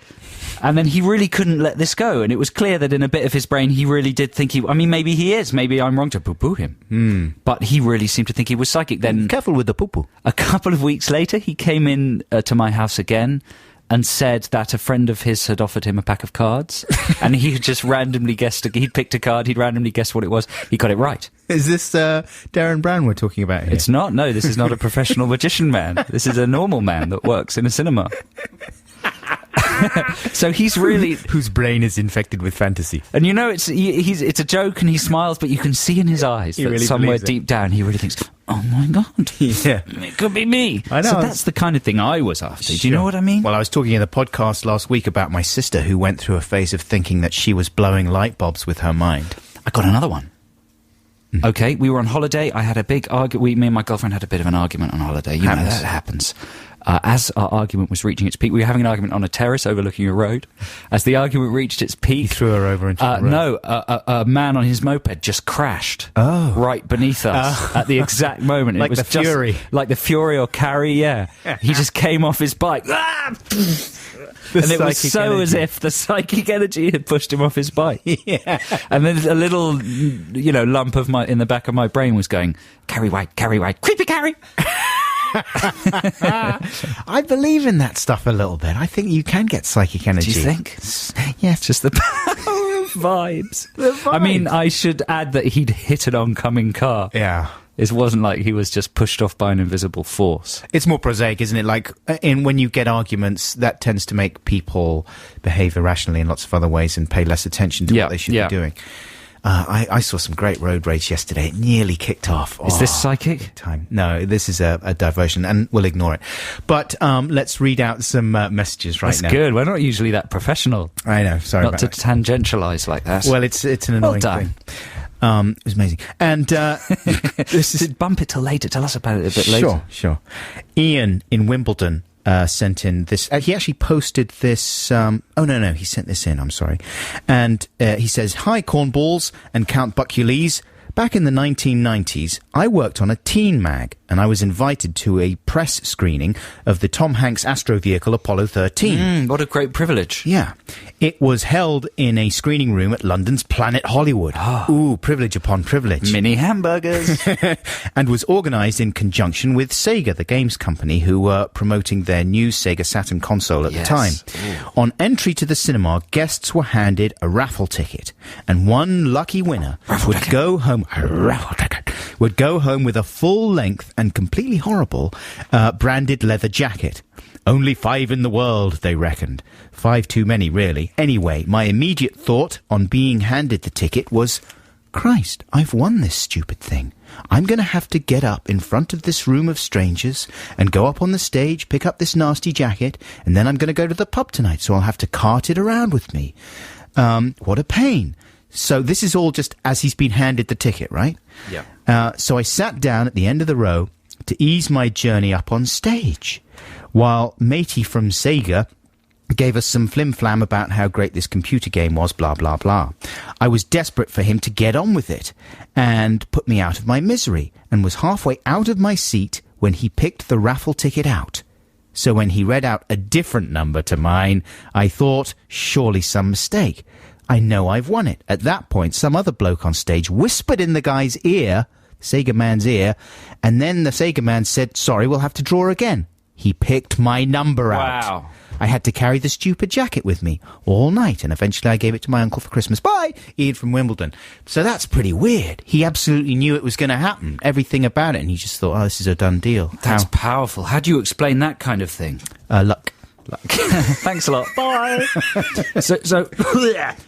And then he really couldn't let this go. And it was clear that in a bit of his brain, he really did think maybe he is. Maybe I'm wrong to poo-poo him. But he really seemed to think he was psychic. Then Careful with the poo-poo. a couple of weeks later, he came in to my house again and said that a friend of his had offered him a pack of cards. And he had just randomly guessed, he'd picked a card, he'd randomly guessed what it was. He got it right. Is this Darren Brown we're talking about here? It's not. No, this is not a professional magician man. This is a normal man that works in a cinema. So he's really, Whose brain is infected with fantasy. and you know, it's a joke, and he smiles, but you can see in his eyes He that really somewhere believes it. deep down he really thinks, "Oh my God, Yeah. it could be me." I know. So that's the kind of thing I was after. Do you know what I mean? Well, I was talking in the podcast last week about my sister who went through a phase of thinking that she was blowing light bulbs with her mind. I got another one. Okay, we were on holiday. I had a big argument. Me and my girlfriend had a bit of an argument on holiday. You know, Happens. that happens. As our argument was reaching its peak, we were having an argument on a terrace overlooking a road. As the argument reached its peak, He threw her over into the road. no, a man on his moped just crashed right beneath us at the exact moment. Like it was the just Fury. like the Fury or Carrie. Yeah, he just came off his bike. And it was psychic so as energy. if the psychic energy had pushed him off his bike. Yeah. And then a little, lump in the back of my brain was going, Carrie White, creepy Carrie. I believe in that stuff a little bit. I think you can get psychic energy. Do you think? Yes. Just the power of vibes. I mean, I should add that he'd hit an oncoming car. Yeah. It wasn't like he was just pushed off by an invisible force. It's more prosaic, isn't it? Like, when you get arguments, that tends to make people behave irrationally in lots of other ways and pay less attention to Yeah, what they should yeah. be doing. I saw some great road rage yesterday. It nearly kicked off. Is this psychic? Time. No, this is a diversion, and we'll ignore it. But let's read out some messages right That's now. good. We're not usually that professional. I know. Sorry Not about to that. tangentialise like that. Well, it's an annoying done. thing. It was amazing. And this is Bump it till later. Tell us about it a bit later. Sure. Ian in Wimbledon sent in this. He actually posted this. He sent this in. I'm sorry. And he says, "Hi, cornballs and Count Buckules. Back in the 1990s, I worked on a teen mag, and I was invited to a press screening of the Tom Hanks astro vehicle Apollo 13. What a great privilege. Yeah. It was held in a screening room at London's Planet Hollywood. Ooh, privilege upon privilege. Mini hamburgers. And was organised in conjunction with Sega, the games company, who were promoting their new Sega Saturn console at the time. On entry to the cinema, guests were handed a raffle ticket, and one lucky winner would go home with a full-length and completely horrible branded leather jacket. Only 5 in the world, they reckoned. 5 too many, really. Anyway, my immediate thought on being handed the ticket was, Christ, I've won this stupid thing. I'm going to have to get up in front of this room of strangers and go up on the stage, pick up this nasty jacket, and then I'm going to go to the pub tonight, so I'll have to cart it around with me. What a pain. So this is all just as he's been handed the ticket, right? Yeah. So I sat down at the end of the row to ease my journey up on stage, while matey from Sega gave us some flim-flam about how great this computer game was, blah, blah, blah. I was desperate for him to get on with it and put me out of my misery, and was halfway out of my seat when he picked the raffle ticket out. So when he read out a different number to mine, I thought, surely some mistake. I know I've won it. At that point, some other bloke on stage whispered in the guy's ear, Sega man's ear, and then the Sega man said, sorry, we'll have to draw again. He picked my number out. Wow. I had to carry the stupid jacket with me all night, and eventually I gave it to my uncle for Christmas. Bye! Ian from Wimbledon. So that's pretty weird. He absolutely knew it was going to happen, everything about it, and he just thought, oh, this is a done deal. That's powerful. How do you explain that kind of thing? Luck. Thanks a lot. Bye. So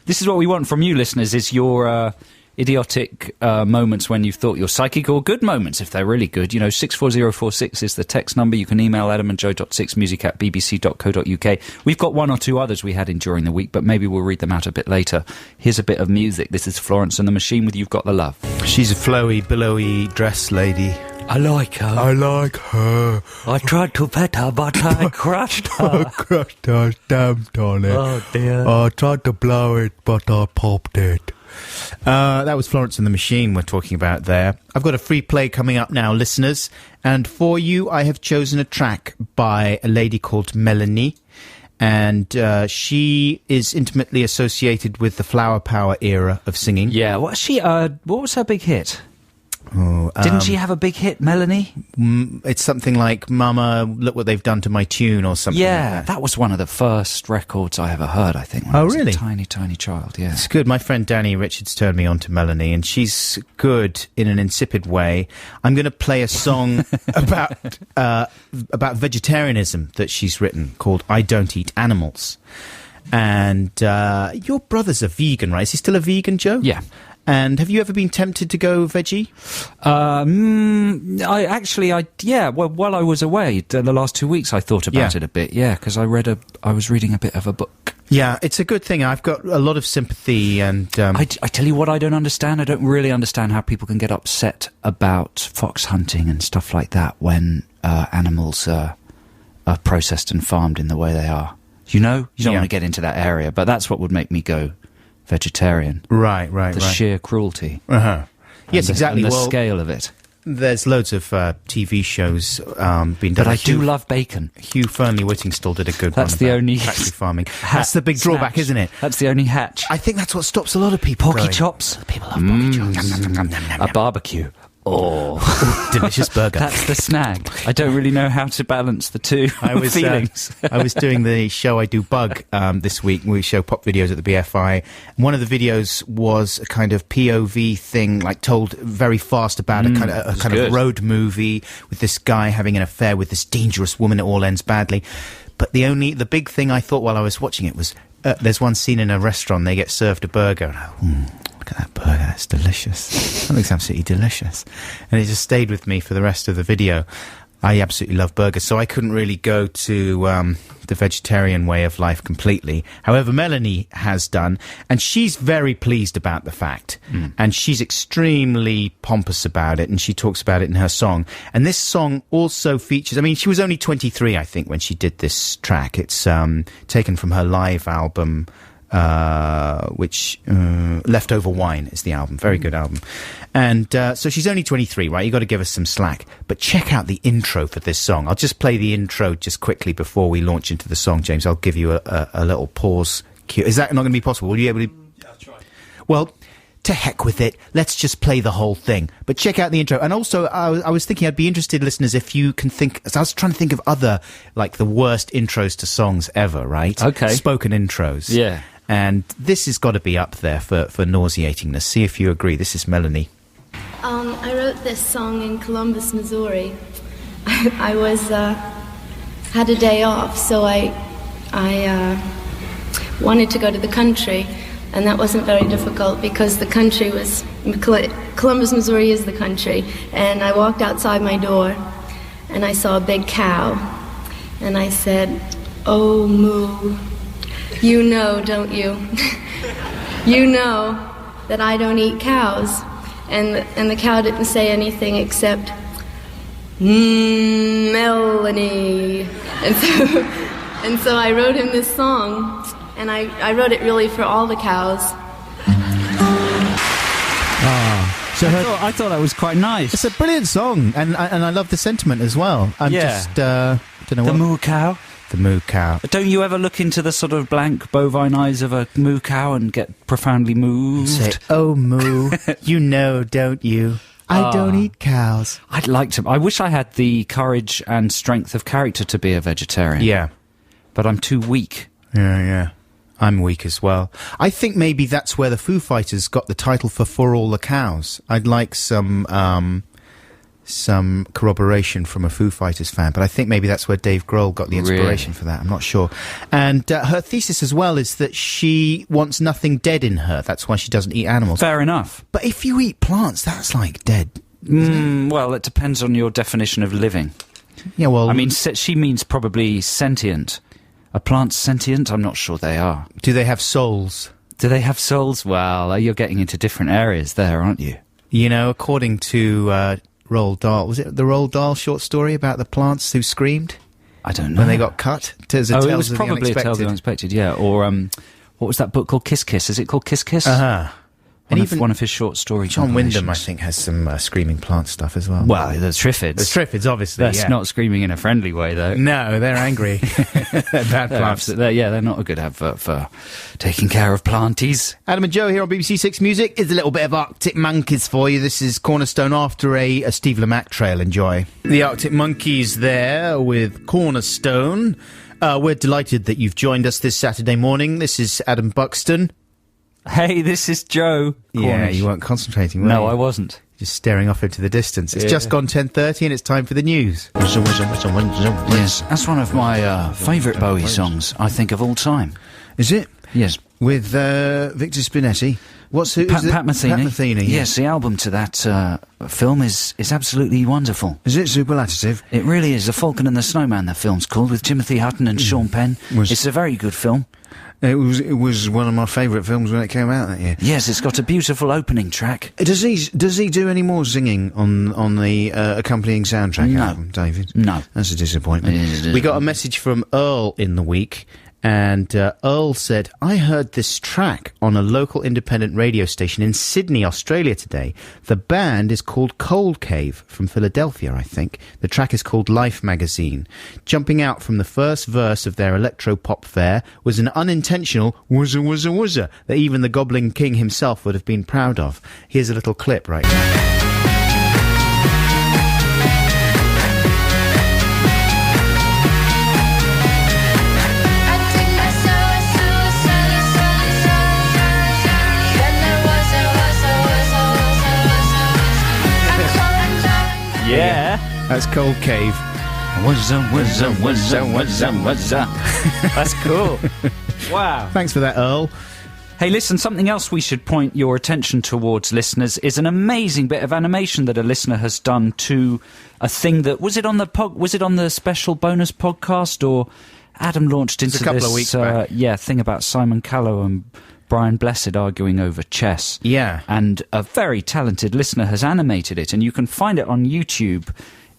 this is what we want from you, listeners, is your idiotic moments when you've thought you're psychic, or good moments if they're really good. 64046 is the text number. You can email adamandjoe.6music@bbc.co.uk. We've got one or two others we had in during the week, but maybe we'll read them out a bit later. Here's a bit of music. This is Florence and the Machine with You've Got the Love. She's a flowy, billowy dress lady. I like her. I like her. I tried to pet her, but I crushed her. I crushed her, stamped on it. Oh, dear. I tried to blow it, but I popped it. That was Florence and the Machine we're talking about there. I've got a free play coming up now, listeners. And for you, I have chosen a track by a lady called Melanie. And she is intimately associated with the Flower Power era of singing. Yeah, what was her big hit? Oh, Didn't she have a big hit, Melanie? It's something like Mama, Look What They've Done to My Tune or something Yeah, like that was one of the first records I ever heard, I think, when I was really? a tiny, tiny child, yeah. It's good. My friend Danny Richards turned me on to Melanie, and she's good in an insipid way. I'm going to play a song about vegetarianism that she's written called I Don't Eat Animals. And your brother's a vegan, right? Is he still a vegan, Joe? Yeah. And have you ever been tempted to go veggie? While I was away, the last 2 weeks, I thought about it a bit, because I was reading a bit of a book. Yeah, it's a good thing. I've got a lot of sympathy, and I tell you what I don't understand. I don't really understand how people can get upset about fox hunting and stuff like that when animals are processed and farmed in the way they are. You don't want to get into that area, but that's what would make me go vegetarian. Right. The sheer cruelty. Yes, exactly. And the scale of it. There's loads of TV shows being done. But I do love bacon. Hugh Fernley-Whittingstall did a good one. That's the only factory farming. That's the big drawback, isn't it? That's the only hatch. I think that's what stops a lot of people. Porky chops. People love porky chops. A barbecue. Oh, delicious burger. That's the snag. I don't really know how to balance the two feelings. I was doing the show I Do Bug this week. We show pop videos at the BFI. One of the videos was a kind of POV thing, like told very fast about a kind of road movie with this guy having an affair with this dangerous woman. It all ends badly. But the big thing I thought while I was watching it was there's one scene in a restaurant. They get served a burger. Look at that burger, that's delicious. That looks absolutely delicious. And it just stayed with me for the rest of the video. I absolutely love burgers, so I couldn't really go to the vegetarian way of life completely. However, Melanie has done, and she's very pleased about the fact. And she's extremely pompous about it, and she talks about it in her song. And this song also features, she was only 23, I think, when she did this track. It's taken from her live album, Leftover Wine is the album. Very good album. And so she's only 23, right? You got to give us some slack. But check out the intro for this song. I'll just play the intro just quickly before we launch into the song, James. I'll give you a little pause cue. Is that not going to be possible? Will you be able to... I'll try. Well, to heck with it. Let's just play the whole thing. But check out the intro. And also, I was thinking I'd be interested, listeners, if you can think... I was trying to think of other, like, the worst intros to songs ever, right? Okay. Spoken intros. Yeah. And this has got to be up there for nauseatingness. See if you agree. This is Melanie. I wrote this song in Columbus, Missouri. I was had a day off, so I wanted to go to the country, and that wasn't very difficult because the country was Columbus, Missouri is the country. And I walked outside my door, and I saw a big cow, and I said, "Oh, moo, you know, don't you? You know that I don't eat cows." And the cow didn't say anything except, Melanie. And so I wrote him this song, and I wrote it really for all the cows. So I thought that was quite nice. it's a brilliant song, and I love the sentiment as well. I'm just don't know The what... moo cow. The moo cow. Don't you ever look into the sort of blank bovine eyes of a moo cow and get profoundly moved? Say, "Oh, moo, you know, don't you? I don't eat cows." I'd like to. I wish I had the courage and strength of character to be a vegetarian. Yeah. But I'm too weak. Yeah. I'm weak as well. I think maybe that's where the Foo Fighters got the title For All the Cows. I'd like some corroboration from a Foo Fighters fan, but I think maybe that's where Dave Grohl got the inspiration for that. I'm not sure. And her thesis as well is that she wants nothing dead in her. That's why she doesn't eat animals. Fair enough. But if you eat plants, that's like dead. Well, it depends on your definition of living. Yeah, well... I mean, she means probably sentient. Are plants sentient? I'm not sure they are. do they have souls? Do they have souls? Well, you're getting into different areas there, aren't you? You know, according to Roald Dahl, was it the Roald Dahl short story about the plants who screamed I don't know. when they got cut? It was probably A Tale of the Unexpected, yeah. Or what was that book called? Kiss Kiss. Is it called Kiss Kiss? Uh-huh. And even one of his short story John Wyndham, I compilations. think, has some screaming plant stuff as well. Well, the Triffids. The Triffids, obviously. That's not screaming in a friendly way, though. No, they're angry. They're bad plants. They're not a good advert for taking care of planties. Adam and Joe here on BBC Six Music. Is a little bit of Arctic Monkeys for you. This is Cornerstone after a Steve Lamacq trail. Enjoy. The Arctic Monkeys there with Cornerstone. We're delighted that you've joined us this Saturday morning. This is Adam Buxton. Hey, this is Joe. Yeah, Cornish. you weren't concentrating, were you? No, I wasn't. Just staring off into the distance. It's just gone 10:30 and it's time for the news. Yes, that's one of my favourite Bowie songs, I think, of all time. Is it? Yes. With Victor Spinetti. What's who? Pat Metheny. Pat Metheny. Yes, the album to that film is absolutely wonderful. Is it superlative? It really is. The Falcon and the Snowman, the film's called, with Timothy Hutton and Sean Penn. It's a very good film. It was one of my favourite films when it came out that year. Yes, it's got a beautiful opening track. Does he do any more singing on the accompanying soundtrack album, David? No. That's a disappointment. We got a message from Earl in the week, and Earl said, "I heard this track on a local independent radio station in Sydney, Australia today. The band is called Cold Cave, from Philadelphia, I think. The track is called Life Magazine. Jumping out from the first verse of their electro-pop fare was an unintentional wuzza wuzza wuzza that even the Goblin King himself would have been proud of." Here's a little clip right now. Yeah. That's Cold Cave. That's cool. Wow. Thanks for that, Earl. Hey, listen, something else we should point your attention towards, listeners, is an amazing bit of animation that a listener has done to a thing that... Was it on the special bonus podcast, or Adam launched into a couple this of weeks back. thing about Simon Callow and Brian Blessed arguing over chess. Yeah. And a very talented listener has animated it, and you can find it on YouTube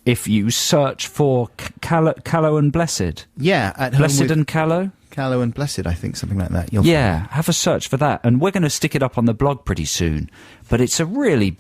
if you search for Callow and Blessed. Yeah, at home Blessed with and Callow? Callow and Blessed, I think, something like that. Yeah, have a search for that. And we're going to stick it up on the blog pretty soon. But it's a really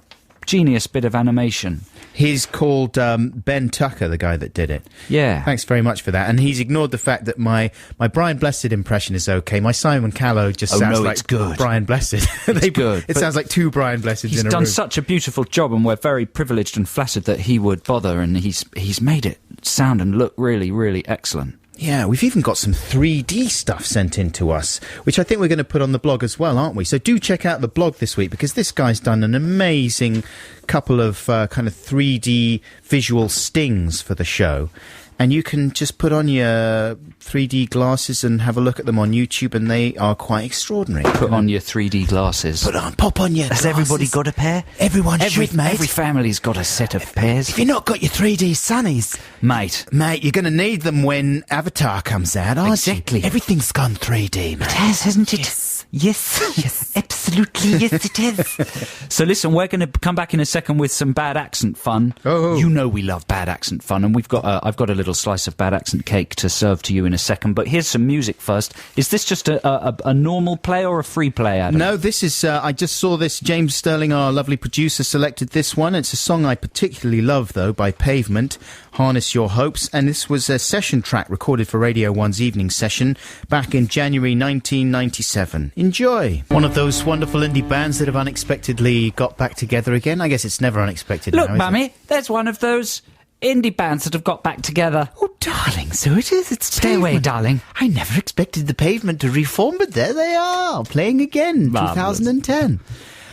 genius bit of animation. He's called Ben Tucker, the guy that did it. Yeah. Thanks very much for that. And he's ignored the fact that my Brian Blessed impression is okay. My Simon Callow just sounds like it's good. Brian Blessed. Good. It sounds like two Brian Blesseds in a room. He's done such a beautiful job, and we're very privileged and flattered that he would bother, and he's made it sound and look really, really excellent. Yeah, we've even got some 3D stuff sent in to us, which I think we're going to put on the blog as well, aren't we? So do check out the blog this week, because this guy's done an amazing couple of kind of 3D visual stings for the show. And you can just put on your 3D glasses and have a look at them on YouTube, and they are quite extraordinary. Put on your 3D glasses. Pop on your Has glasses. everybody got a pair? Everyone should, mate. Every family's got a set of pairs. If you've not got your 3D sunnies, Mate, you're going to need them when Avatar comes out, aren't Exactly. you? Everything's gone 3D, mate. it has, hasn't it? Yes, absolutely, yes it is. So listen, we're going to come back in a second with some bad accent fun. Oh. You know we love bad accent fun, and I've got a little slice of bad accent cake to serve to you in a second, but here's some music first. Is this just a normal play or a free play, Adam? No, this is, I just saw this. James Sterling, our lovely producer, selected this one. It's a song I particularly love, though, by Pavement, Harness Your Hopes, and this was a session track recorded for Radio 1's evening session back in January 1997. Enjoy! One of those wonderful indie bands that have unexpectedly got back together again. I guess it's never unexpected Look, now, is it? Mummy, there's one of those indie bands that have got back together. Oh, darling, so it is. It's Stay away, Pavement. darling. I never expected the Pavement to reform, but there they are, playing again, Marvellous. 2010.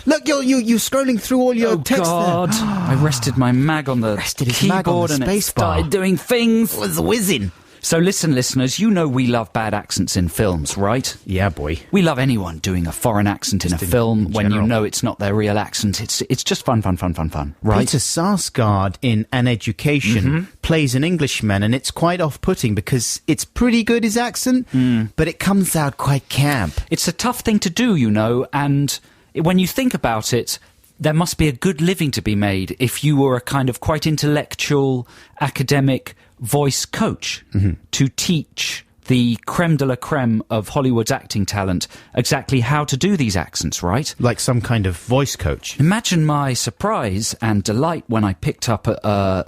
Look, you're scrolling through all your text God. there. I rested my mag on the Rested his keyboard mag on the and it space started bar. doing things. It was whizzing. So listen, listeners, you know we love bad accents in films, right? Yeah, boy. We love anyone doing a foreign accent in a film when you general. know it's not their real accent. It's just fun, right? Peter Sarsgaard in An Education plays an Englishman, and it's quite off-putting because it's pretty good, his accent, but it comes out quite camp. It's a tough thing to do, you know, and when you think about it, there must be a good living to be made if you were a kind of quite intellectual, academic voice coach to teach the creme de la creme of Hollywood's acting talent exactly how to do these accents, right? Like some kind of voice coach. Imagine my surprise and delight when I picked up a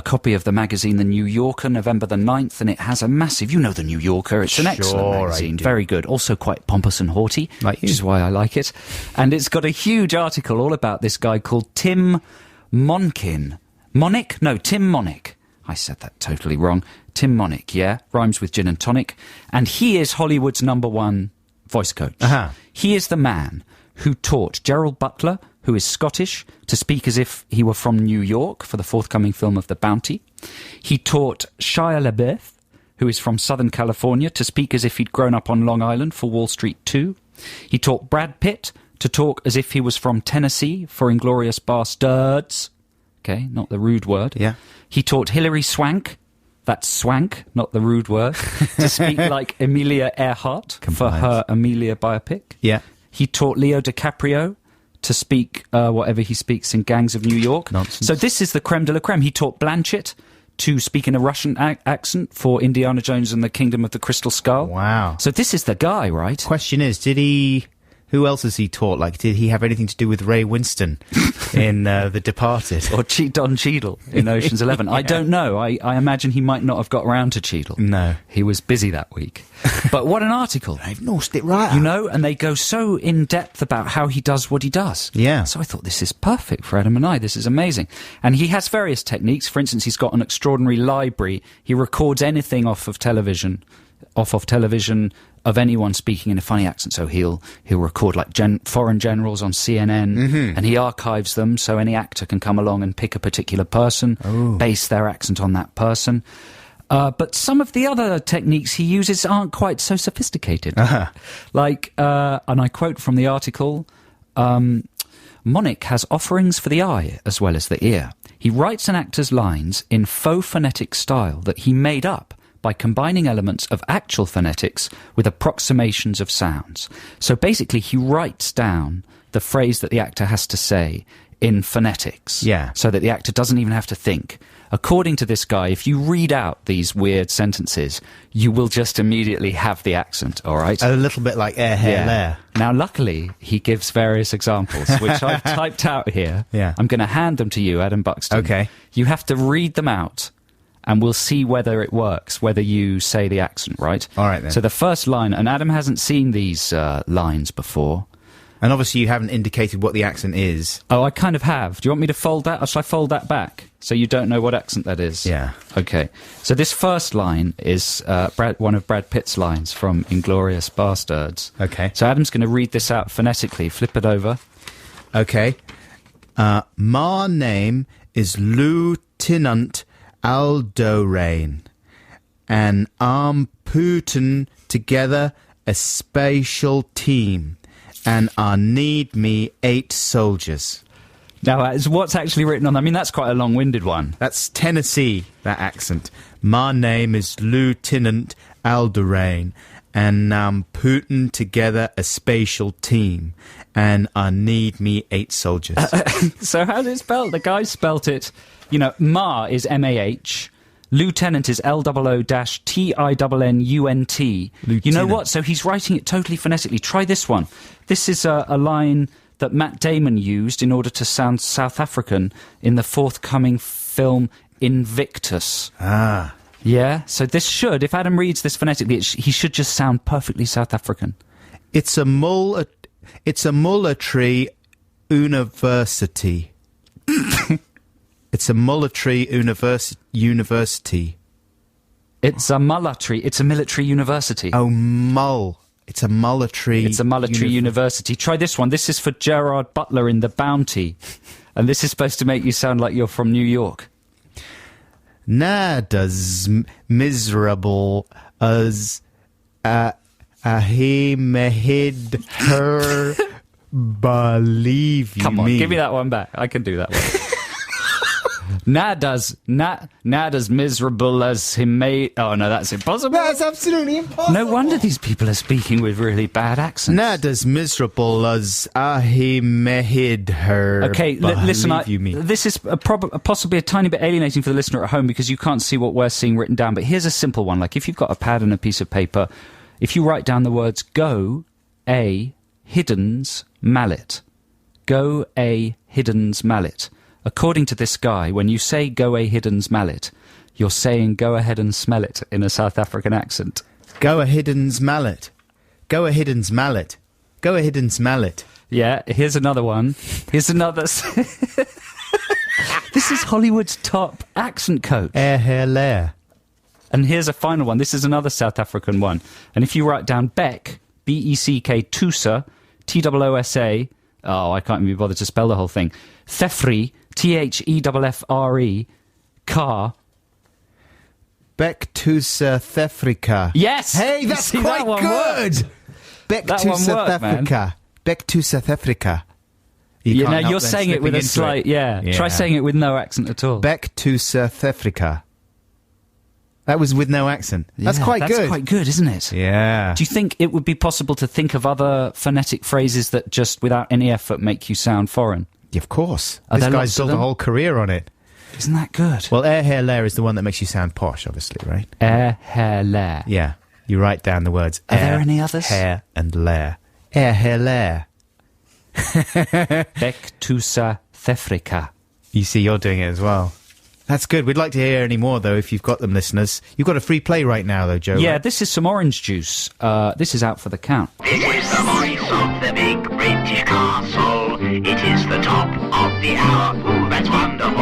copy of the magazine The New Yorker, November the 9th, and it has a massive, you know The New Yorker, it's an excellent Sure, I magazine, do. very good, also quite pompous and haughty, Like you. which is why I like it. And it's got a huge article all about this guy called Tim Monkin. Monick? No, Tim Monick. I said that totally wrong. Tim Monick, yeah, rhymes with gin and tonic. And he is Hollywood's #1 voice coach. He is the man who taught Gerald Butler, who is Scottish, to speak as if he were from New York for the forthcoming film of The Bounty. He taught Shia LaBeouf, who is from Southern California, to speak as if he'd grown up on Long Island for Wall Street 2. He taught Brad Pitt to talk as if he was from Tennessee for Inglourious Bastards. Okay, not the rude word. Yeah. He taught Hilary Swank, that's swank, not the rude word, to speak like Amelia Earhart for her Amelia biopic. Yeah. He taught Leo DiCaprio to speak whatever he speaks in Gangs of New York. Nonsense. So this is the creme de la creme. He taught Blanchett to speak in a Russian accent for Indiana Jones and the Kingdom of the Crystal Skull. Wow. So this is the guy, right? Question is, who else has he taught? Like, did he have anything to do with Ray Winston in The Departed? Or Don Cheadle in Ocean's 11. I don't know. I imagine he might not have got round to Cheadle. No. He was busy that week. But what an article. I've nosed it right. You know, and they go so in depth about how he does what he does. Yeah. So I thought, this is perfect for Adam and I. This is amazing. And he has various techniques. For instance, he's got an extraordinary library. He records anything off of television of anyone speaking in a funny accent. So he'll record like foreign generals on CNN, and he archives them so any actor can come along and pick a particular person, base their accent on that person. But some of the other techniques he uses aren't quite so sophisticated. Like, and I quote from the article, Monick has offerings for the eye as well as the ear. He writes an actor's lines in faux phonetic style that he made up by combining elements of actual phonetics with approximations of sounds. So basically he writes down the phrase that the actor has to say in phonetics. Yeah. So that the actor doesn't even have to think. According to this guy, if you read out these weird sentences, you will just immediately have the accent, all right? A little bit like air, hair, lair. Now, luckily, he gives various examples, which I've typed out here. Yeah. I'm going to hand them to you, Adam Buxton. Okay. You have to read them out, and we'll see whether it works, whether you say the accent, right? All right, then. So the first line, and Adam hasn't seen these lines before. And obviously you haven't indicated what the accent is. Oh, I kind of have. Do you want me to fold that, or shall I fold that back so you don't know what accent that is? Yeah. Okay. So this first line is one of Brad Pitt's lines from Inglourious Bastards. Okay. So Adam's going to read this out phonetically. Flip it over. Okay. My name is Lieutenant Aldorain, and I'm putting together a special team, and I need me 8 soldiers. Now, what's actually written on? I mean, that's quite a long-winded one. That's Tennessee, that accent. My name is Lieutenant Aldorain, and I'm putting together a special team, and I need me 8 soldiers. So how's it spelled? The guy spelt it, Ma is M-A-H, Lieutenant is L-O-O-T-I-N-N-U-N-T. You know what? So he's writing it totally phonetically. Try this one. This is a line that Matt Damon used in order to sound South African in the forthcoming film Invictus. Ah. Yeah? So this should, if Adam reads this phonetically, he should just sound perfectly South African. It's a military university. It's a military university. It's a military university. Oh, mull. It's a military university. Try this one. This is for Gerard Butler in The Bounty. And this is supposed to make you sound like you're from New York. Not as miserable as he made her believe you. Come on, mean. give me that one back. I can do that one. Not as miserable as he made... Oh, no, that's impossible. That's absolutely impossible. No wonder these people are speaking with really bad accents. Not as miserable as he made her. Okay, listen, me. This is possibly a tiny bit alienating for the listener at home because you can't see what we're seeing written down, but here's a simple one. Like, if you've got a pad and a piece of paper, if you write down the words, go a Hiddens mallet. Go a Hiddens mallet. According to this guy, when you say go a Hiddens mallet, you're saying go ahead and smell it in a South African accent. Go a Hiddens mallet. Go a Hiddens mallet. Go a Hiddens mallet. Yeah, here's another one. Here's another... This is Hollywood's top accent coach. Air, hair, lair. And here's a final one. This is another South African one. And if you write down Beck, B-E-C-K, Toosa, T-O-O-S-A... Oh, I can't even be bothered to spell the whole thing. Thefri, T-H-E-F-F-R-E, car. Beck to South Africa. Yes! Hey, that's quite good! Beck to South Africa. Beck to South Africa. You're saying it with a slight... Yeah. Try saying it with no accent at all. Beck to South Africa. That was with no accent. That's quite good. That's quite good, isn't it? Yeah. Do you think it would be possible to think of other phonetic phrases that just, without any effort, make you sound foreign? Yeah, of course. This guy's built a whole career on it. Isn't that good? Well, air, hair, lair is the one that makes you sound posh, obviously, right? Air, hair, lair. Yeah. You write down the words Are there any others? Hair and lair. Air, hair, lair. Beck to South Africa. You see, you're doing it as well. That's good. We'd like to hear any more, though, if you've got them, listeners. You've got a free play right now, though, Joe. Yeah, right? This is some orange juice. This is out for the count. This is the voice of the big British castle. It is the top of the hour. Ooh, that's wonderful.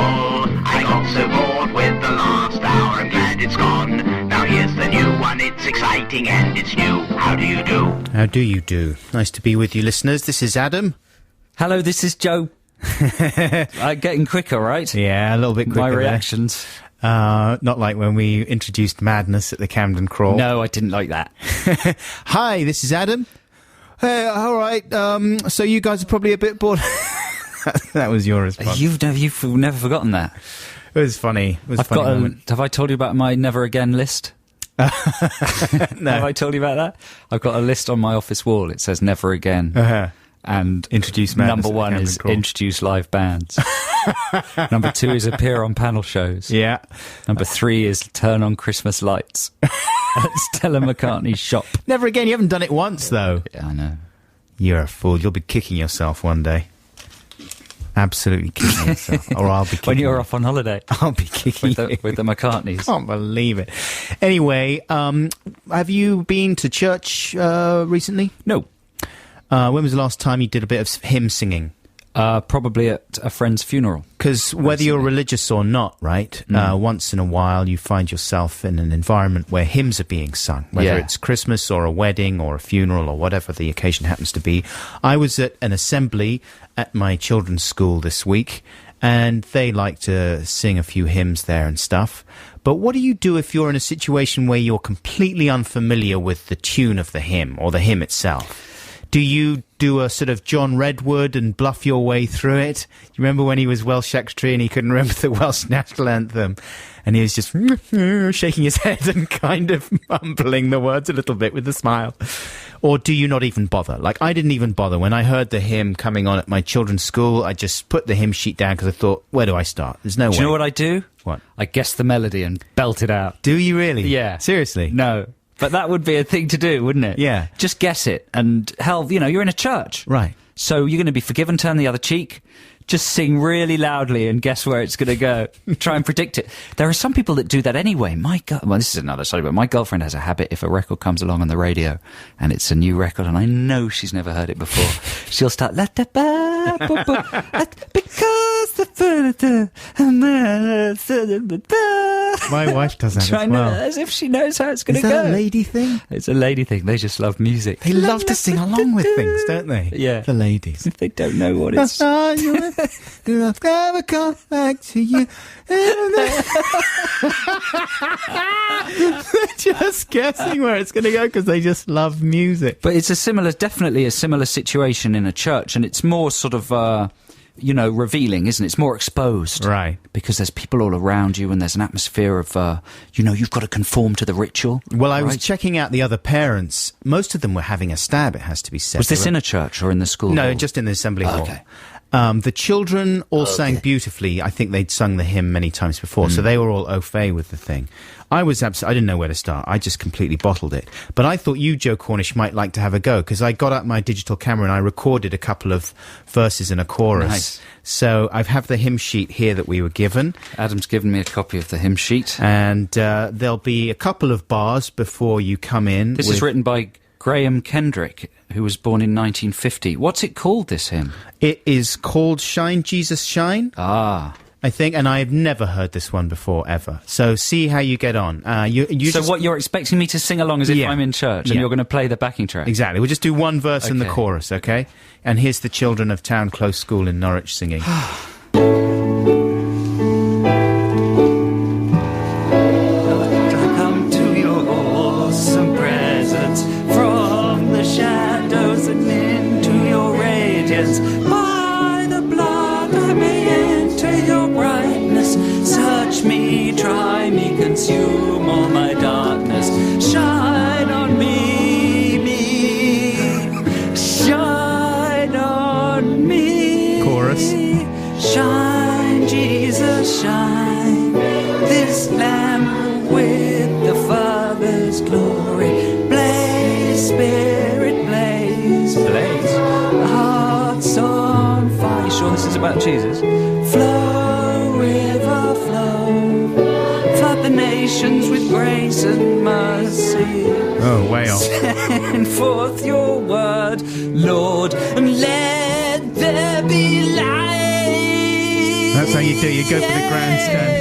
I got so bored with the last hour. I'm glad it's gone. Now here's the new one. It's exciting and it's new. How do you do? How do you do? Nice to be with you, listeners. This is Adam. Hello, this is Joe. Getting quicker, right? Yeah, a little bit quicker. My reactions. Not like when we introduced Madness at the Camden Crawl. No, I didn't like that. Hi, this is Adam. Hey, all right. So you guys are probably a bit bored. That was your response. You've never forgotten that. It was funny. It was a funny moment. Have I told you about my never again list? No. Have I told you about that? I've got a list on my office wall. It says never again. Uh-huh. And Introduce madness number at one Camden is Crawl. introduce live bands. Number 2 is appear on panel shows. Yeah. Number 3 is turn on Christmas lights at Stella McCartney's shop. Never again. You haven't done it once, though. Yeah, I know. You're a fool. You'll be kicking yourself one day. Absolutely kicking yourself. Or I'll be kicking When you're you. off on holiday I'll be kicking you. with the McCartneys. Can't believe it. Anyway, have you been to church recently? No. When was the last time you did a bit of hymn singing? Probably at a friend's funeral. Because whether you're religious or not, right, once in a while you find yourself in an environment where hymns are being sung, whether it's Christmas or a wedding or a funeral or whatever the occasion happens to be. I was at an assembly at my children's school this week, and they like to sing a few hymns there and stuff. But what do you do if you're in a situation where you're completely unfamiliar with the tune of the hymn or the hymn itself? Do you do a sort of John Redwood and bluff your way through it? You remember when he was Welsh Secretary and he couldn't remember the Welsh National Anthem? And he was just shaking his head and kind of mumbling the words a little bit with a smile. Or do you not even bother? Like, I didn't even bother. When I heard the hymn coming on at my children's school, I just put the hymn sheet down because I thought, where do I start? There's no way. Do you know what I do? What? I guess the melody and belt it out. Do you really? Yeah. Seriously? No. But that would be a thing to do, wouldn't it? Yeah. Just guess it. And hell, you're in a church. Right. So you're going to be forgiven, turn the other cheek. Just sing really loudly and guess where it's going to go. Try and predict it. There are some people that do that anyway. Well, this is another story, but my girlfriend has a habit if a record comes along on the radio and it's a new record and I know she's never heard it before, she'll start, because My wife does that as well. As if she knows how it's going to Is go. that a lady thing? It's a lady thing. They just love music. They love to sing along with things, don't they? Yeah. The ladies. They don't know what it's... I'll never come back to you. They're just guessing where it's going to go because they just love music. But it's definitely a similar situation in a church, and it's more sort of, revealing, isn't it? It's more exposed. Right. Because there's people all around you and there's an atmosphere of, you've got to conform to the ritual. Well, I was checking out the other parents. Most of them were having a stab, it has to be said. Was this in a church or in the school No, hall? just in the assembly hall. Okay. The children all sang beautifully. I think they'd sung the hymn many times before, so they were all au fait with the thing. I didn't know where to start. I just completely bottled it. But I thought you, Joe Cornish, might like to have a go, because I got out my digital camera and I recorded a couple of verses and a chorus. Nice. So I have the hymn sheet here that we were given. Adam's given me a copy of the hymn sheet. And there'll be a couple of bars before you come in. This is written by Graham Kendrick, who was born in 1950. What's it called, this hymn? It is called Shine, Jesus, Shine. Ah. I think, and I've never heard this one before, ever. So see how you get on. What, you're expecting me to sing along as if I'm in church, and you're going to play the backing track? Exactly. We'll just do one verse and the Okay. chorus, okay? And here's the children of Town Close School in Norwich singing. I come to your awesome presence from the shadows and into your radiance. By the blood I may enter your brightness. Search me, try me, consume all my darkness. Shine on me, shine on me. Chorus. Shine, Jesus, shine. This lamp with the Father's glory. Blaze, Spirit, blaze, blaze. Hearts on fire. You sure this is about Jesus? Flow, river, flow. Flood the nations with grace and mercy. Oh, way off. Send forth your word, Lord, and let there be light. That's how you do it. You go for the grandstand.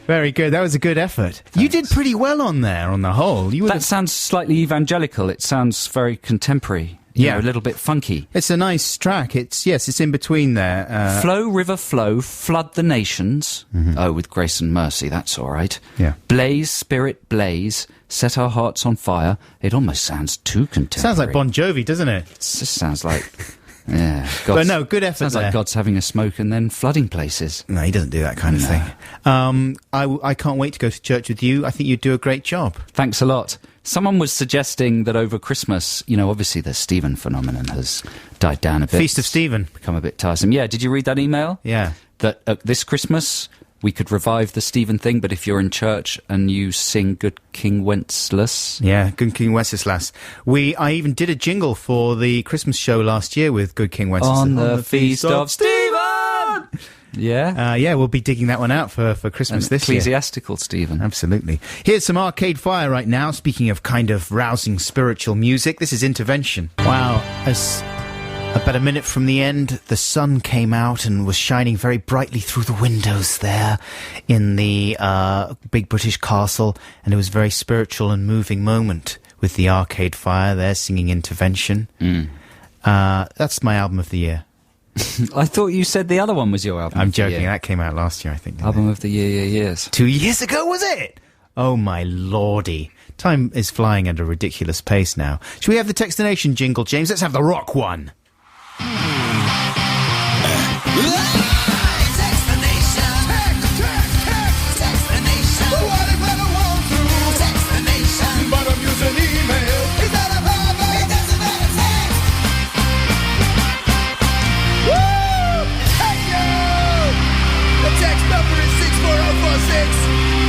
Very good. That was a good effort. Thanks. You did pretty well on there, on the whole. That sounds slightly evangelical. It sounds very contemporary. Yeah. A little bit funky. It's a nice track. It's in between there. Flow, river, flow, flood the nations. Oh, with grace and mercy, that's all right. Yeah. Blaze, Spirit, blaze, set our hearts on fire. It almost sounds too contemporary. Sounds like Bon Jovi, doesn't it? It just sounds like... Yeah. But no, good effort Sounds there. like God's having a smoke and then flooding places. No, he doesn't do that kind of thing. I can't wait to go to church with you. I think you'd do a great job. Thanks a lot. Someone was suggesting that over Christmas, you know, obviously the Stephen phenomenon has died down a bit. Feast of Stephen. Become a bit tiresome. Yeah, did you read that email? Yeah. That this Christmas we could revive the Stephen thing, but if you're in church and you sing Good King Wenceslas... Yeah, Good King Wenceslas. I even did a jingle for the Christmas show last year with Good King Wenceslas. On the Feast of Stephen! Yeah. Yeah, we'll be digging that one out for Christmas this year. Ecclesiastical Stephen. Absolutely. Here's some Arcade Fire right now. Speaking of kind of rousing spiritual music, this is Intervention. Wow. As about a minute from the end, the sun came out and was shining very brightly through the windows there in the big British castle, and it was a very spiritual and moving moment with the Arcade Fire there singing Intervention. That's my album of the year. I thought you said the other one was your album. I'm joking. That came out last year, I think. Album of the year, years. 2 years ago, was it? Oh, my lordy. Time is flying at a ridiculous pace now. Should we have the Textination jingle, James? Let's have the rock one.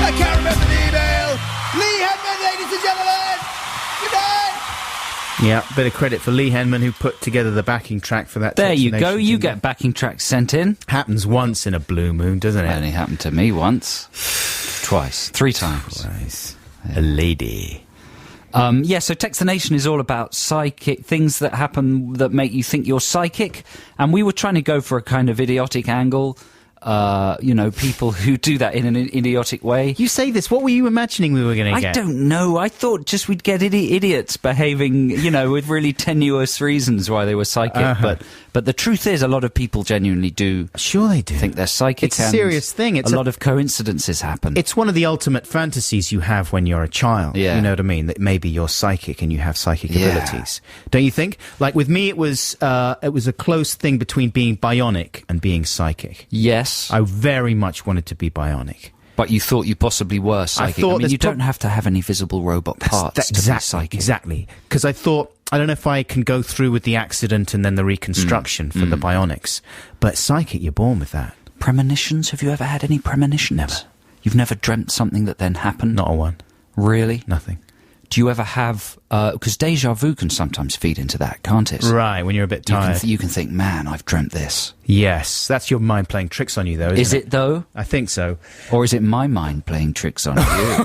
I can't remember the email. Lee Hedman, ladies and gentlemen. Good night. Yeah, bit of credit for Lee Henman, who put together the backing track for that. There you go. You jingle. get backing tracks sent in. Happens once in a blue moon, doesn't it? It only happened to me once. Twice. 3 times. Twice. A lady. Yeah, so Textination is all about psychic things that happen that make you think you're psychic. And we were trying to go for a kind of idiotic angle. You know, people who do that in an idiotic way. You say this, what were you imagining we were going to get? I don't know. I thought just we'd get idiots behaving, you know, with really tenuous reasons why they were psychic. But the truth is, a lot of people genuinely do. Sure they do. Think they're psychic. It's a serious thing. It's a lot of coincidences happen. It's one of the ultimate fantasies you have when you're a child. Yeah. You know what I mean? That maybe you're psychic and you have psychic abilities. Don't you think? Like with me, it was a close thing between being bionic and being psychic. Yes. I very much wanted to be bionic. But you thought you possibly were psychic. I mean, you don't have to have any visible robot parts to be psychic. Exactly. Because I thought, I don't know if I can go through with the accident and then the reconstruction for the bionics. But psychic, you're born with that. Premonitions? Have you ever had any premonitions? Never. You've never dreamt something that then happened? Not a one. Really? Nothing. Do you ever have... Because déjà vu can sometimes feed into that, can't it? Right, when you're a bit tired. You can think, man, I've dreamt this. Yes, that's your mind playing tricks on you, though, isn't it? Is it, though? I think so. Or is it my mind playing tricks on you?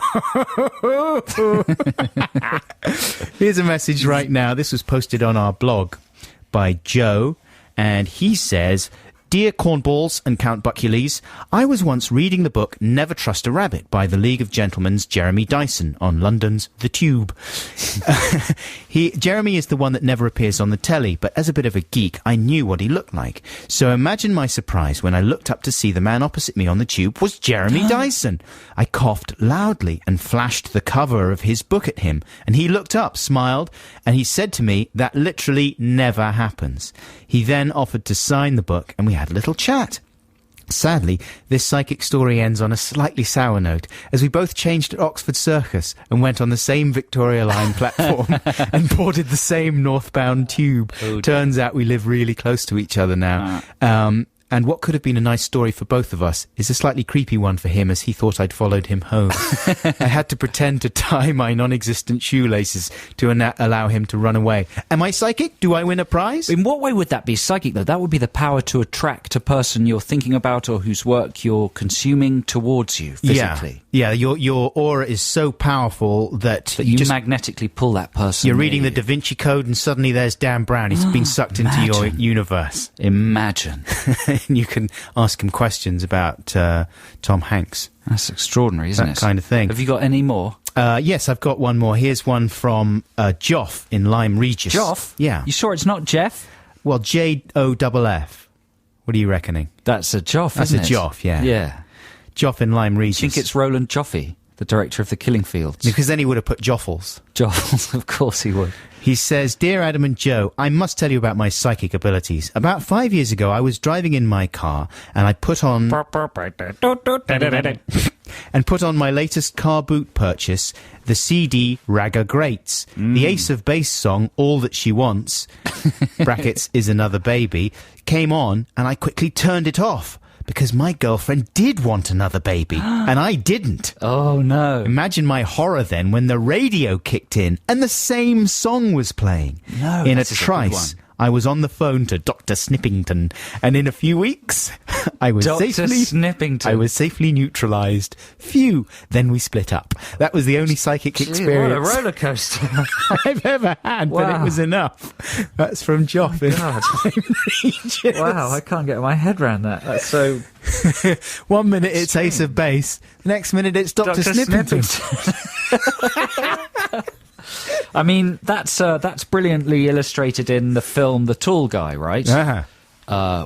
Here's a message right now. This was posted on our blog by Joe, and he says... Dear Cornballs and Count Buckules, I was once reading the book Never Trust a Rabbit by the League of Gentlemen's Jeremy Dyson on London's The Tube. Jeremy is the one that never appears on the telly, but as a bit of a geek, I knew what he looked like. So imagine my surprise when I looked up to see the man opposite me on the tube was Jeremy Dyson. I coughed loudly and flashed the cover of his book at him, and he looked up, smiled, and he said to me, that literally never happens. He then offered to sign the book, and we had a little chat. Sadly, this psychic story ends on a slightly sour note, as we both changed at Oxford Circus and went on the same Victoria Line platform and boarded the same northbound tube. Turns out we live really close to each other now. And what could have been a nice story for both of us is a slightly creepy one for him, as he thought I'd followed him home. I had to pretend to tie my non-existent shoelaces to allow him to run away. Am I psychic? Do I win a prize? In what way would that be psychic, though? That would be the power to attract a person you're thinking about or whose work you're consuming towards you physically. Yeah, your aura is so powerful that you just magnetically pull that person. You're reading the Da Vinci Code and suddenly there's Dan Brown. He's been sucked into your universe. Imagine. And you can ask him questions about Tom Hanks. That's extraordinary, isn't it? That kind of thing. Have you got any more? Yes, I've got one more. Here's one from Joff in Lyme Regis. Joff? Yeah. You sure it's not Jeff? Well, Joff. What are you reckoning? That's a Joff, That's isn't it? a Joff, yeah. Yeah. Joff in Lyme Regis. I think it's Roland Joffe, the director of The Killing Fields. Because then he would have put Joffles. Joffles, of course he would. He says, Dear Adam and Joe, I must tell you about my psychic abilities. About 5 years ago, I was driving in my car and I put on... and put on my latest car boot purchase, the CD Ragga Greats. The Ace of Base song, All That She Wants, brackets, is another baby, came on, and I quickly turned it off. Because my girlfriend did want another baby, and I didn't. Oh, no. Imagine my horror then when the radio kicked in and the same song was playing. No, in a that's a good trice, one. I was on the phone to Dr. Snippington, and in a few weeks, I was Dr. safely Snippington. I was safely neutralised. Phew! Then we split up. That was the only psychic experience What a roller coaster. I've ever had, but it Wow. was enough. That's from Joff. in God. Regis. Wow, I can't get my head around that. That's so... 1 minute it's Ace of Base, the next minute it's Dr. Snippington. I mean, that's brilliantly illustrated in the film The Tall Guy, right?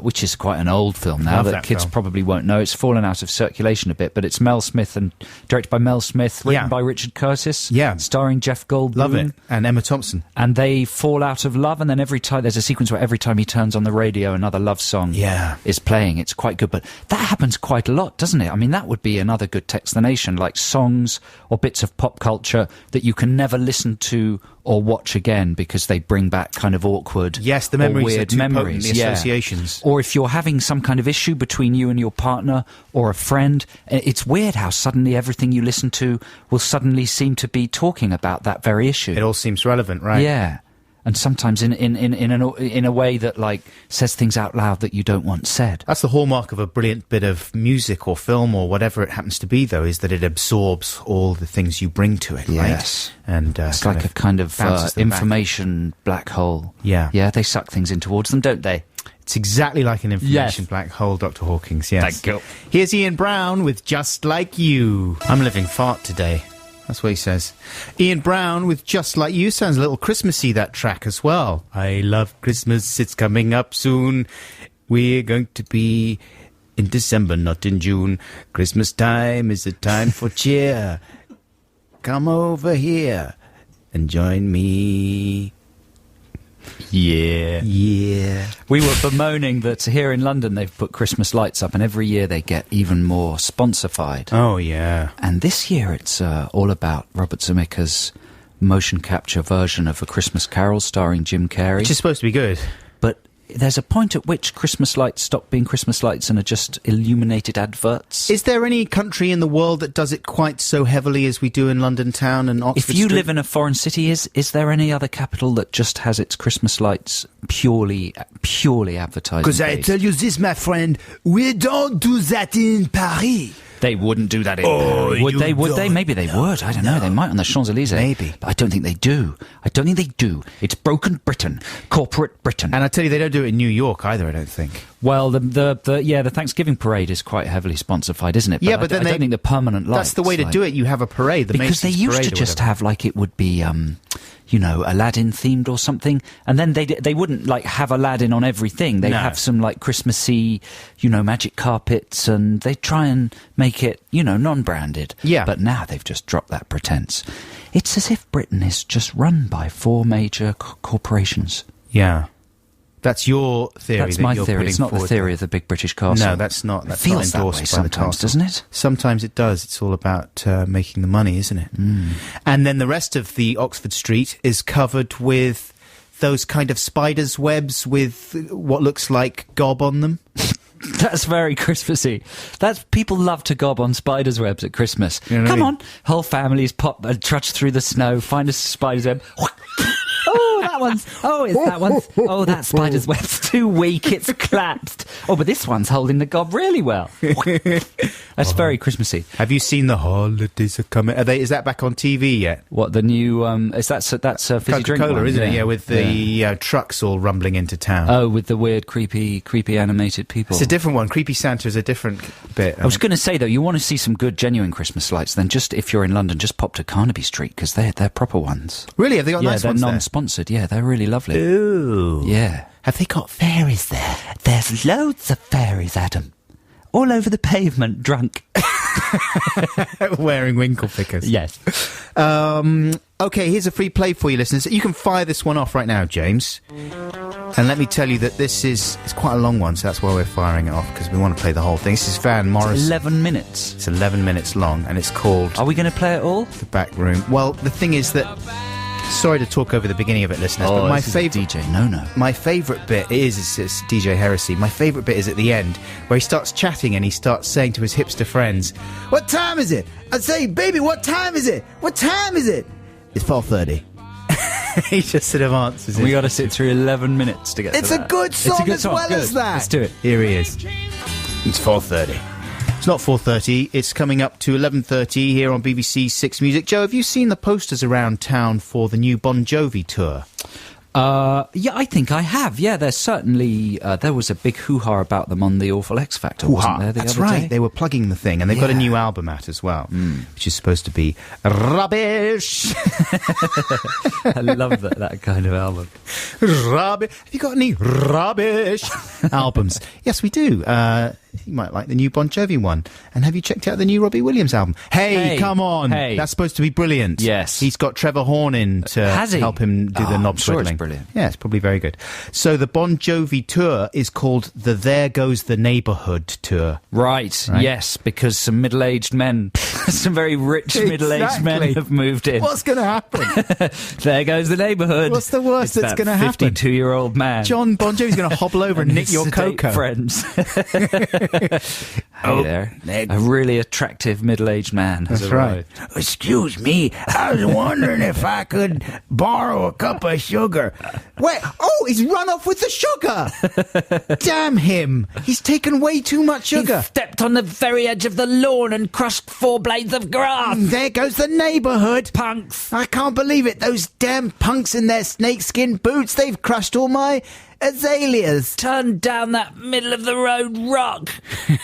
Which is quite an old film now Love that that kids film. probably won't know. It's fallen out of circulation a bit, but it's Mel Smith and directed by Mel Smith, written Yeah. by Richard Curtis, Yeah. starring Jeff Goldblum. Love it. And Emma Thompson. And they fall out of love, and then every time there's a sequence where every time he turns on the radio, another love song Yeah. is playing. It's quite good, but that happens quite a lot, doesn't it? I mean, that would be another good Text the Nation, like songs or bits of pop culture that you can never listen to or watch again because they bring back kind of awkward, Yes, the or memories are weird too potent, memories, the yeah. associations. Or if you're having some kind of issue between you and your partner or a friend, it's weird how suddenly everything you listen to will suddenly seem to be talking about that very issue. It all seems relevant, right? Yeah. And sometimes in a way that, like, says things out loud that you don't want said. That's the hallmark of a brilliant bit of music or film or whatever it happens to be, though, is that it absorbs all the things you bring to it, Yes. right? And It's like a kind of bounces them back. information black hole. Yeah. Yeah, they suck things in towards them, don't they? It's exactly like an information Yes. black hole, Dr. Hawkins, yes. Thank you. Here's Ian Brown with Just Like You. I'm living fart today. That's what he says. Ian Brown with Just Like You sounds a little Christmassy, that track as well. I love Christmas, it's coming up soon. We're going to be in December, not in June. Christmas time is a time for cheer. Come over here and join me. Yeah. Yeah. We were bemoaning that here in London they've put Christmas lights up and every year they get even more sponsorified. Oh, yeah. And this year it's all about Robert Zemeckis' motion capture version of A Christmas Carol starring Jim Carrey. Which is supposed to be good. But there's a point at which Christmas lights stop being Christmas lights and are just illuminated adverts. Is there any country in the world that does it quite so heavily as we do in London town and Oxford If you Street? live in a foreign city, is there any other capital that just has its Christmas lights purely advertising? Because I based? tell you this, my friend, we don't do that in Paris. They wouldn't do that in Oh, Paris. Would you they? Would they? don't. Maybe they would. I don't know. They might on the Champs-Elysees. Maybe. But I don't think they do. I don't think they do. It's broken Britain. Corporate Britain. And I tell you, they don't do it in New York either, I don't think. Well, the Thanksgiving parade is quite heavily sponsored, isn't it? Yeah, but then I don't think the permanent lights. That's the way to do it. You have a parade. The Because they Macy's used parade to or just whatever. have, like, it would be, Aladdin themed or something, and then they wouldn't, like, have Aladdin on everything. They'd No. have some, like, Christmassy, magic carpets, and they'd try and make it, non-branded. Yeah. But now they've just dropped that pretense. It's as if Britain is just run by 4 major corporations. Yeah. That's your theory. That's that my you're theory. putting It's not the forward theory there. of the big British castle. No, that's not. That's it feels not endorsed that way by the sometimes, castle. doesn't it? Sometimes it does. It's all about making the money, isn't it? And then the rest of the Oxford Street is covered with those kind of spiders' webs with what looks like gob on them. That's very Christmassy. People love to gob on spiders' webs at Christmas. You know what I Come mean? on, whole families trudge through the snow, find a spider's web. Oh, that one's. Oh, it's that one's. Oh, that spider's web's too weak. It's collapsed. Oh, but this one's holding the gob really well. That's very Christmassy. Have you seen the holidays are coming? Is that back on TV yet? What the new? That's a fizzy drink Coca-Cola, one, isn't it? Yeah, with the trucks all rumbling into town. Oh, with the weird, creepy animated people. It's a different one. Creepy Santa is a different bit. I was going to say, though, you want to see some good, genuine Christmas lights, then just, if you're in London, just pop to Carnaby Street, because they're proper ones. Really? Have they got nice they're ones there? non-sponsored. Yeah, they're really lovely. Ooh. Yeah. Have they got fairies there? There's loads of fairies, Adam. All over the pavement, drunk. Wearing winkle pickers. Yes. Okay, here's a free play for you, listeners. You can fire this one off right now, James. And let me tell you that it's quite a long one, so that's why we're firing it off, because we want to play the whole thing. This is Van Morrison. 11 minutes. It's 11 minutes long, and it's called... Are we going to play it all? The Back Room. Well, the thing is that... Sorry to talk over the beginning of it, listeners, but my favourite... DJ no. My favourite bit it's DJ Heresy. My favourite bit is at the end, where he starts chatting and he starts saying to his hipster friends, "What time is it? I say, baby, what time is it? What time is it?" "It's 4:30. He just sort of answers it. We got to sit through 11 minutes to get to that. It's a good song as well as that. Let's do it. Here he is. It's 4:30. It's not 4:30. It's coming up to 11:30 here on BBC Six Music. Joe, have you seen the posters around town for the new Bon Jovi tour? Yeah, I think I have. Yeah, there's certainly... there was a big hoo-ha about them on The Awful X Factor, wasn't there, the That's other right. day? They were plugging the thing, and they've got a new album out as well, which is supposed to be rubbish. I love that kind of album. Rubbish. Have you got any rubbish albums? Yes, we do. You might like the new Bon Jovi one. And have you checked out the new Robbie Williams album? Hey, come on. Hey. That's supposed to be brilliant. Yes. He's got Trevor Horn in to help him do the knob I'm sure twiddling. it's brilliant. Yeah, it's probably very good. So the Bon Jovi tour is called the There Goes the Neighbourhood tour. Right, yes, because some middle-aged men, some very rich middle-aged men have moved in. What's going to happen? There goes the neighbourhood. What's the worst that's going to happen? 52-year-old man. John Bon Jovi's going to hobble over and nick your sedate cocoa. friends. Hey there. A really attractive middle-aged man has arrived. Right. Excuse me, I was wondering if I could borrow a cup of sugar. Wait, he's run off with the sugar! Damn him! He's taken way too much sugar. He stepped on the very edge of the lawn and crushed 4 blades of grass. There goes the neighbourhood. Punks. I can't believe it. Those damn punks in their snakeskin boots, they've crushed all my azaleas. Turn down that middle-of-the-road rock.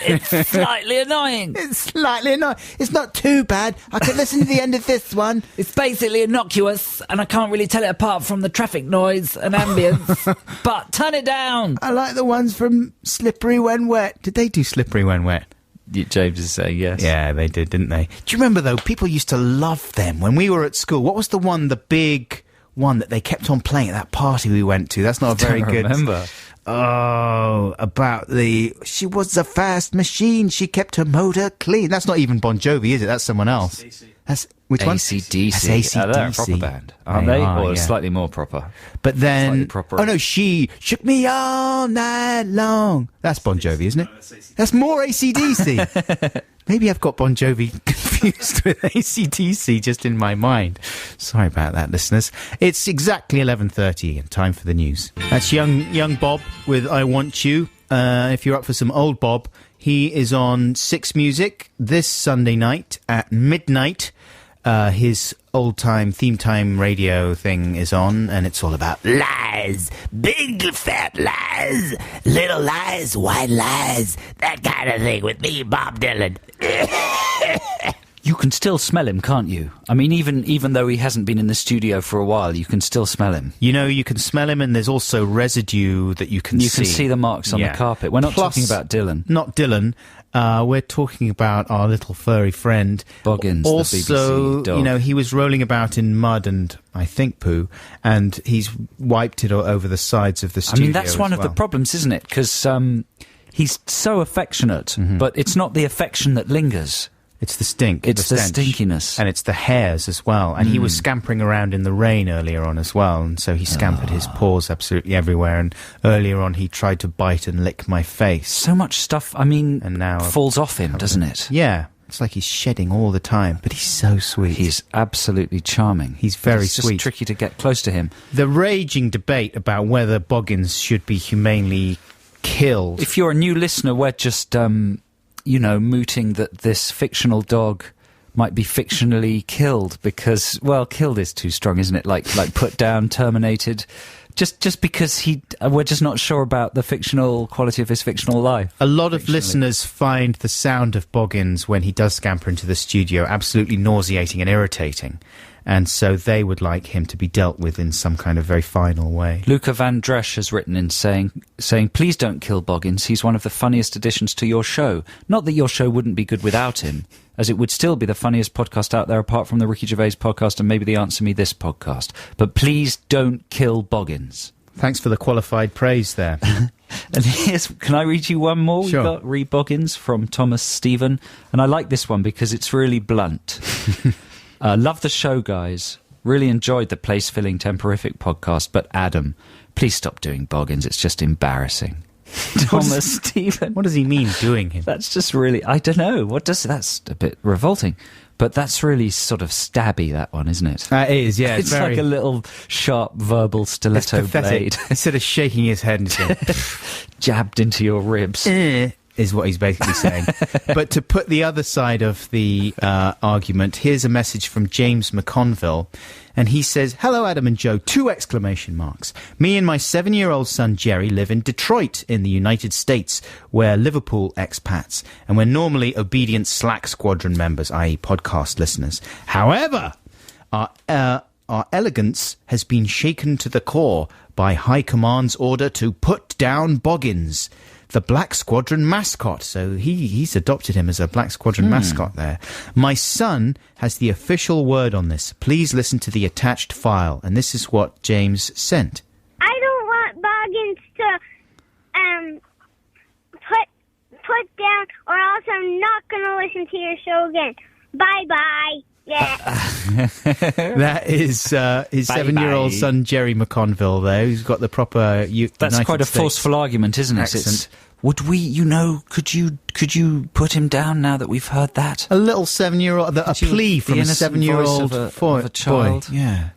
It's slightly annoying. It's slightly annoying. It's not too bad. I can listen to the end of this one. It's basically innocuous, and I can't really tell it apart from the traffic noise and ambience. But turn it down. I like the ones from Slippery When Wet. Did they do Slippery When Wet? James is saying yes. Yeah, they did, didn't they? Do you remember, though, people used to love them when we were at school? What was the big one that they kept on playing at that party we went to? That's not a very good... remember. Oh, about she was a fast machine, she kept her motor clean. That's not even Bon Jovi, is it? That's someone else. That's which one? AC/DC. That's AC/DC. They're a proper band, aren't they? Or slightly more proper. But then... Slightly proper. Oh, no, she shook me all night long. That's Bon Jovi, isn't it? That's more AC/DC. Maybe I've got Bon Jovi confused with AC/DC just in my mind. Sorry about that, listeners. It's exactly 11:30 and time for the news. That's young Bob with I Want You. If you're up for some old Bob, he is on Six Music this Sunday night at midnight. His old-time theme time radio thing is on, and it's all about lies. Big fat lies. Little lies, white lies. That kind of thing with me, Bob Dylan. You can still smell him, can't you? I mean, even though he hasn't been in the studio for a while, you can still smell him. You know, you can smell him, and there's also residue that you can see. You can see the marks on the carpet. We're not talking about Dylan. Not Dylan. We're talking about our little furry friend Boggins, also, the BBC dog. You know, he was rolling about in mud and, I think, poo, and he's wiped it over the sides of the studio. I mean, that's one of the problems, isn't it? Because he's so affectionate, but it's not the affection that lingers. It's the stink. It's the stench. stinkiness. And it's the hairs as well. And he was scampering around in the rain earlier on as well. And so he scampered his paws absolutely everywhere. And earlier on he tried to bite and lick my face. So much stuff, I mean, and now falls off him, doesn't it? Yeah. It's like he's shedding all the time. But he's so sweet. He's absolutely charming. He's very sweet. It's just tricky to get close to him. The raging debate about whether Boggins should be humanely killed. If you're a new listener, we're just... mooting that this fictional dog might be fictionally killed because, well, killed is too strong, isn't it? Like put down, terminated, just because we're just not sure about the fictional quality of his fictional life. A lot of listeners find the sound of Boggins when he does scamper into the studio absolutely nauseating and irritating. And so they would like him to be dealt with in some kind of very final way. Luca Van Dresch has written in saying, please don't kill Boggins. He's one of the funniest additions to your show. Not that your show wouldn't be good without him, as it would still be the funniest podcast out there apart from the Ricky Gervais podcast and maybe the Answer Me This podcast. But please don't kill Boggins. Thanks for the qualified praise there. And can I read you one more? Sure. We've got Ree Boggins from Thomas Stephen. And I like this one because it's really blunt. Love the show, guys. Really enjoyed the place-filling Temporific podcast. But Adam, please stop doing Boggins. It's just embarrassing. Thomas Stephen. What does he mean, doing him? That's just really... I don't know. That's a bit revolting. But that's really sort of stabby, that one, isn't it? It is, yeah. It's very, like a little sharp verbal stiletto blade. Instead of shaking his head and saying, jabbed into your ribs. is what he's basically saying. But to put the other side of the argument, here's a message from James McConville. And he says, hello, Adam and Joe, 2 exclamation marks. Me and my 7-year-old son, Jerry, live in Detroit in the United States. We're Liverpool expats, and we're normally obedient Slack Squadron members, i.e. podcast listeners. However, our elegance has been shaken to the core by High Command's order to put down Boggins, the Black Squadron mascot. So he's adopted him as a Black Squadron mascot there. My son has the official word on this. Please listen to the attached file. And this is what James sent. I don't want Boggins to put down, or else I'm not going to listen to your show again. Bye-bye. Yeah. That is his 7-year-old son, Jerry McConville, there, who's got the proper That's quite a forceful argument, isn't it? Accent. Would we, could you put him down now that we've heard that? A little 7-year-old, a plea from a 7-year-old of a child. Boy. Yeah.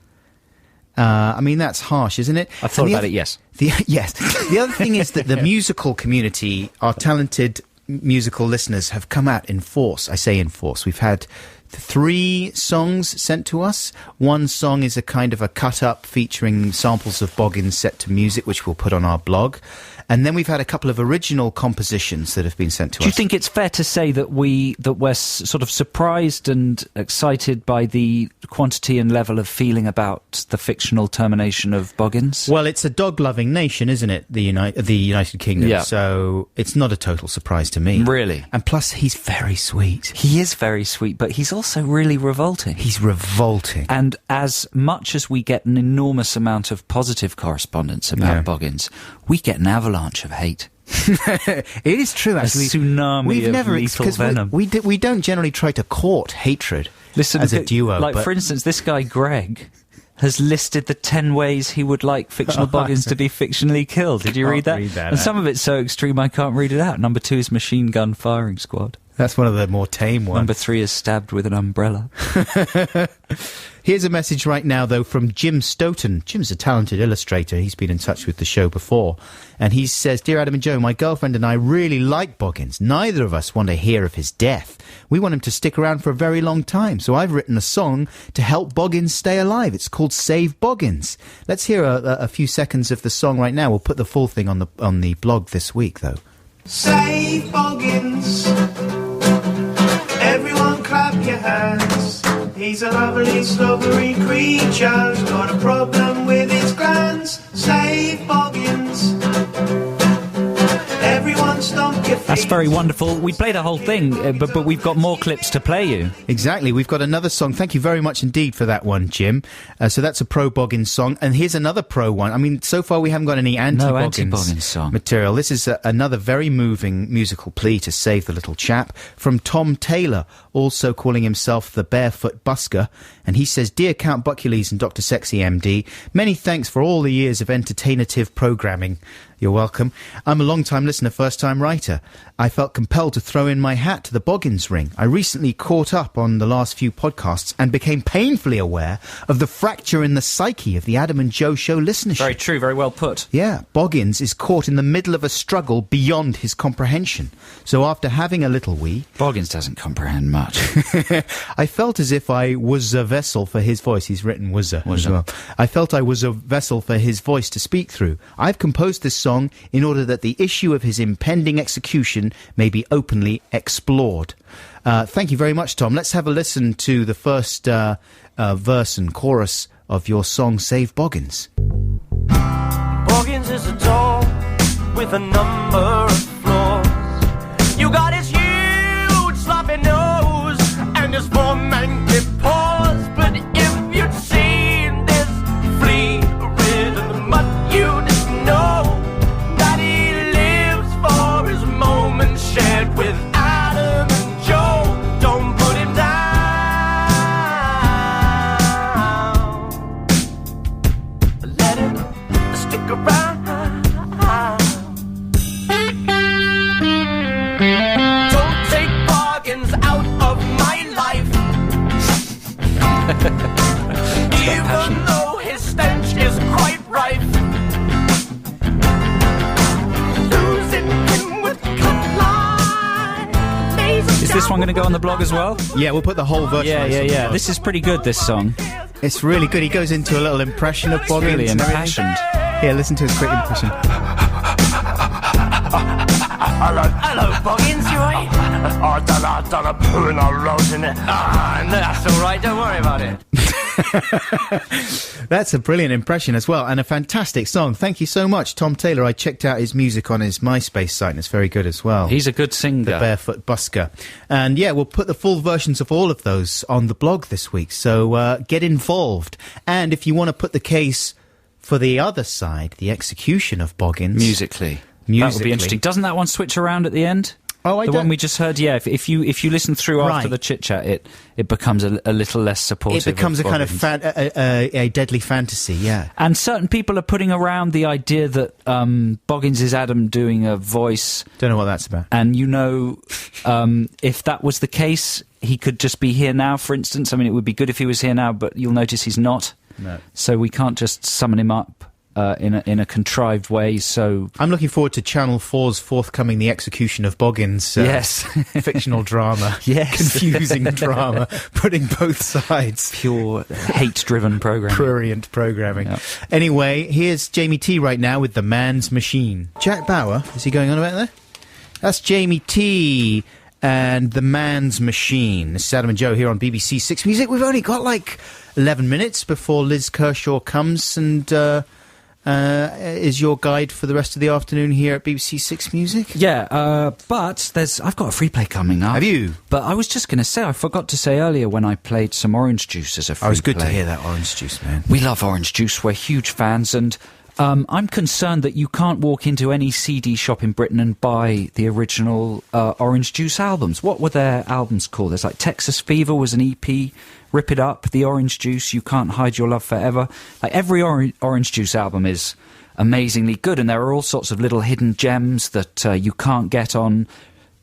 I mean, that's harsh, isn't it? I've thought about it, yes. Yes. The other thing is that the musical community, our talented musical listeners, have come out in force. I say in force. We've had 3 songs sent to us. One song is a kind of a cut-up featuring samples of Boggins set to music, which we'll put on our blog. And then we've had a couple of original compositions that have been sent to us. Do you think it's fair to say that we're sort of surprised and excited by the quantity and level of feeling about the fictional termination of Boggins? Well, it's a dog-loving nation, isn't it? The United Kingdom. Yeah. So it's not a total surprise to me. Really? And plus, he's very sweet. He is very sweet, but he's also really revolting. He's revolting. And as much as we get an enormous amount of positive correspondence about Boggins, we get an avalanche of hate. It is true, actually. A tsunami of lethal venom. We don't generally try to court hatred as a duo. Like, for instance, this guy Greg has listed the 10 ways he would like fictional Boggins to be fictionally killed. Did you read that? And some of it's so extreme I can't read it out. Number 2 is Machine Gun Firing Squad. That's one of the more tame ones. Number 3 is Stabbed with an Umbrella. Here's a message right now, though, from Jim Stoughton. Jim's a talented illustrator. He's been in touch with the show before. And he says, Dear Adam and Joe, my girlfriend and I really like Boggins. Neither of us want to hear of his death. We want him to stick around for a very long time. So I've written a song to help Boggins stay alive. It's called Save Boggins. Let's hear a few seconds of the song right now. We'll put the full thing on the blog this week, though. Save Boggins. Everyone clap your hands. He's a lovely, slobbery creature. He's got a problem with his glands. Save Boggins. Everyone stomp your feet. That's very wonderful. We played a whole thing, but we've got more clips to play you. Exactly. We've got another song. Thank you very much indeed for that one, Jim. So that's a pro-Boggins song. And here's another pro one. I mean, so far we haven't got any anti-Boggins song material. This is another very moving musical plea to save the little chap from Tom Taylor, also calling himself the Barefoot Busker. And he says, Dear Count Buckules and Dr. Sexy MD, many thanks for all the years of entertainative programming. You're welcome. I'm a long-time listener, first-time writer. I felt compelled to throw in my hat to the Boggins ring. I recently caught up on the last few podcasts and became painfully aware of the fracture in the psyche of the Adam and Joe show listenership. Very true, very well put. Yeah, Boggins is caught in the middle of a struggle beyond his comprehension. So after having a little wee... Boggins doesn't comprehend much. I felt as if I was a vessel for his voice. He's written was as well. I felt I was a vessel for his voice to speak through. I've composed this song in order that the issue of his impending execution may be openly explored. Thank you very much, Tom. Let's have a listen to the first verse and chorus of your song, Save Boggins. Boggins is a dog with a number of flaws. You got his huge sloppy nose and his 4 manky paws. But if you'd seen this flea-ridden mutt, you'd Even though his stench is quite rife. Losing him with cut lines. Is this one going to go on the blog as well? Yeah, we'll put the whole version. Yeah. This is pretty good, this song. It's really good. He goes into a little impression of Boggins. Really and everything. impassioned. Yeah, listen to his quick impression. Hello, Boggins, you right? I done a poo and I rolled in it. No, that's all right, don't worry about it. That's a brilliant impression as well, and a fantastic song. Thank you so much, Tom Taylor. I checked out his music on his MySpace site, and it's very good as well. He's a good singer. The Barefoot Busker. And yeah, we'll put the full versions of all of those on the blog this week, so get involved. And if you want to put the case for the other side, the execution of Boggins... Musically. That would be interesting. Doesn't that one switch around at the end? Oh, the one we just heard, yeah. If you listen through after Right. the chit chat, it becomes a little less supportive. It becomes a kind of Boggins. a deadly fantasy, yeah. And certain people are putting around the idea that Boggins is Adam doing a voice. Don't know what that's about. And if that was the case, he could just be here now. For instance, I mean, it would be good if he was here now, but you'll notice he's not. No. So we can't just summon him up. In a contrived way, so... I'm looking forward to Channel 4's forthcoming The Execution of Boggins. Yes. Fictional drama. Yes. Confusing drama. Putting both sides. Pure hate-driven programming. Prurient programming. Yep. Anyway, here's Jamie T right now with The Man's Machine. Jack Bauer, is he going on about there? That's Jamie T and The Man's Machine. This is Adam and Joe here on BBC Six Music. We've only got like 11 minutes before Liz Kershaw comes and... is your guide for the rest of the afternoon here at BBC Six Music? Yeah, but I've got a free play coming up. Have you? But I was just going to say, I forgot to say earlier when I played some Orange Juice as a free play. Oh, it was good to hear that Orange Juice, man. We love Orange Juice, we're huge fans, and I'm concerned that you can't walk into any CD shop in Britain and buy the original Orange Juice albums. What were their albums called? There's like Texas Fever was an EP, Rip It Up, The Orange Juice, You Can't Hide Your Love Forever. Like every Orange Juice album is amazingly good, and there are all sorts of little hidden gems that you can't get on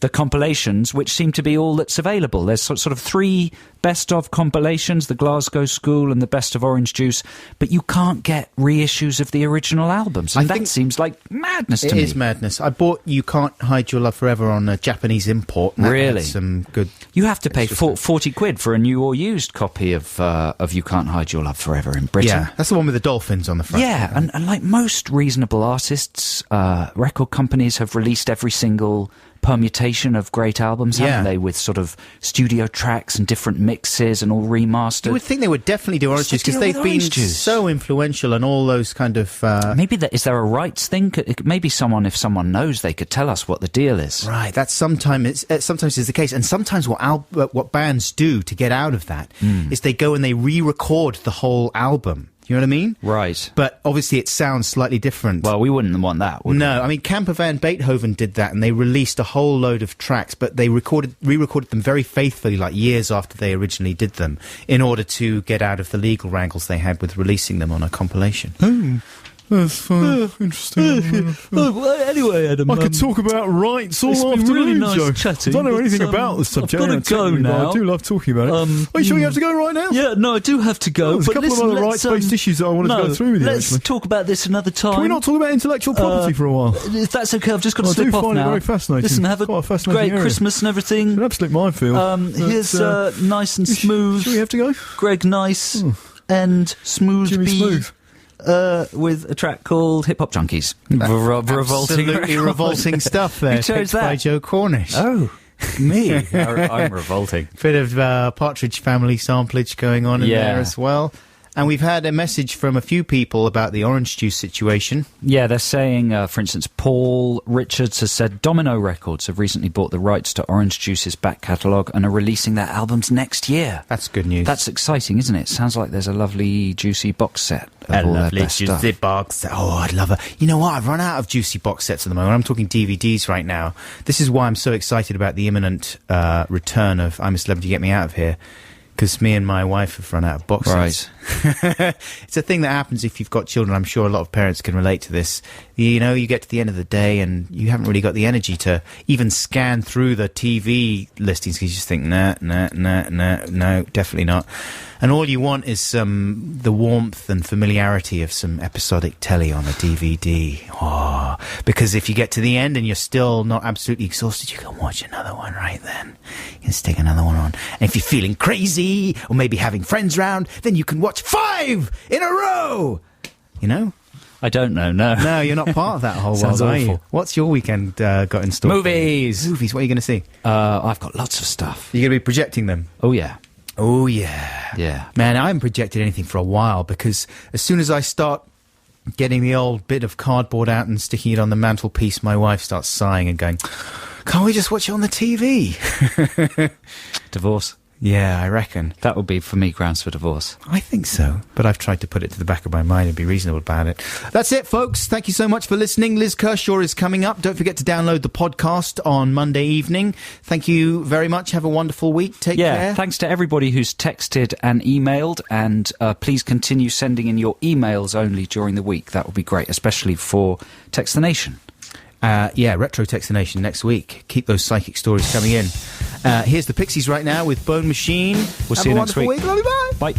the compilations, which seem to be all that's available. There's sort of three best-of compilations, the Glasgow School and the Best of Orange Juice, but you can't get reissues of the original albums, and that seems like madness to me. It is madness. I bought You Can't Hide Your Love Forever on a Japanese import. And really? Some good... You have to pay 40 quid for a new or used copy of You Can't Hide Your Love Forever in Britain. Yeah, that's the one with the dolphins on the front. Yeah, and like most reasonable artists, record companies have released every single permutation of great albums, haven't they, with sort of studio tracks and different mixes and all remastered. You would think they would definitely do Orange Juice because they've been so influential and all those kind of... Maybe is there a rights thing? Maybe if someone knows, they could tell us what the deal is. Right, that's sometimes is the case. And sometimes what bands do to get out of that is they go and they re-record the whole album. You know what I mean? Right. But obviously it sounds slightly different. Well, we wouldn't want that, would we? No, I mean, Camper Van Beethoven did that, and they released a whole load of tracks, but they re-recorded them very faithfully, like years after they originally did them, in order to get out of the legal wrangles they had with releasing them on a compilation. That's fine. Interesting. Well, anyway, Adam, I could talk about rights all afternoon, really nice Joe. chatting, I don't know anything but, about the subject. I've got to go now. I do love talking about it. Are you sure you have to go right now? Yeah, no, I do have to go. There's a but couple of other rights-based issues that I wanted to go through with you, let's actually. talk about this another time. Can we not talk about intellectual property for a while? If that's okay, I've just got to I slip do off find now. it very fascinating. Listen, have a Quite fascinating great area. Christmas and everything. It's an absolute minefield. Here's nice and smooth. Should we have to go? Greg Nice and Smooth Jimmy B. Smooth. With a track called Hip Hop Junkies. Revolting. Absolutely revolting stuff there. Who chose picked by that? Joe Cornish. Oh, me. I'm revolting. Bit of Partridge Family samplage going on in there as well. And we've had a message from a few people about the Orange Juice situation. Yeah, they're saying, for instance, Paul Richards has said Domino Records have recently bought the rights to Orange Juice's back catalogue and are releasing their albums next year. That's good news. That's exciting, isn't it? Sounds like there's a lovely, juicy box set of all their best stuff. Box set. Oh, I'd love it. You know what? I've run out of juicy box sets at the moment. I'm talking DVDs right now. This is why I'm so excited about the imminent return of I'm a Celebrity, Get Me Out of Here. Because me and my wife have run out of box sets. It's a thing that happens if you've got children. I'm sure a lot of parents can relate to this. You know, you get to the end of the day and you haven't really got the energy to even scan through the TV listings because you just think, no, definitely not. And all you want is the warmth and familiarity of some episodic telly on a DVD. Oh, because if you get to the end and you're still not absolutely exhausted, you can watch another one right then. You can stick another one on. And if you're feeling crazy or maybe having friends round, then you can watch 5 in a row. You know? I don't know, no. No, you're not part of that whole world, are you? What's your weekend got in store? Movies! Movies, what are you going to see? I've got lots of stuff. You're going to be projecting them? Oh, yeah. Oh, yeah. Yeah. Man, I haven't projected anything for a while because as soon as I start getting the old bit of cardboard out and sticking it on the mantelpiece, my wife starts sighing and going, can't we just watch it on the TV? Divorce. Yeah, I reckon. That would be, for me, grounds for divorce. I think so. But I've tried to put it to the back of my mind and be reasonable about it. That's it, folks. Thank you so much for listening. Liz Kershaw is coming up. Don't forget to download the podcast on Monday evening. Thank you very much. Have a wonderful week. Take care. Yeah, thanks to everybody who's texted and emailed. And please continue sending in your emails only during the week. That would be great, especially for Text the Nation. Retro Text the Nation next week. Keep those psychic stories coming in. Here's the Pixies right now with Bone Machine. We'll see you next week. Love you, bye. Bye.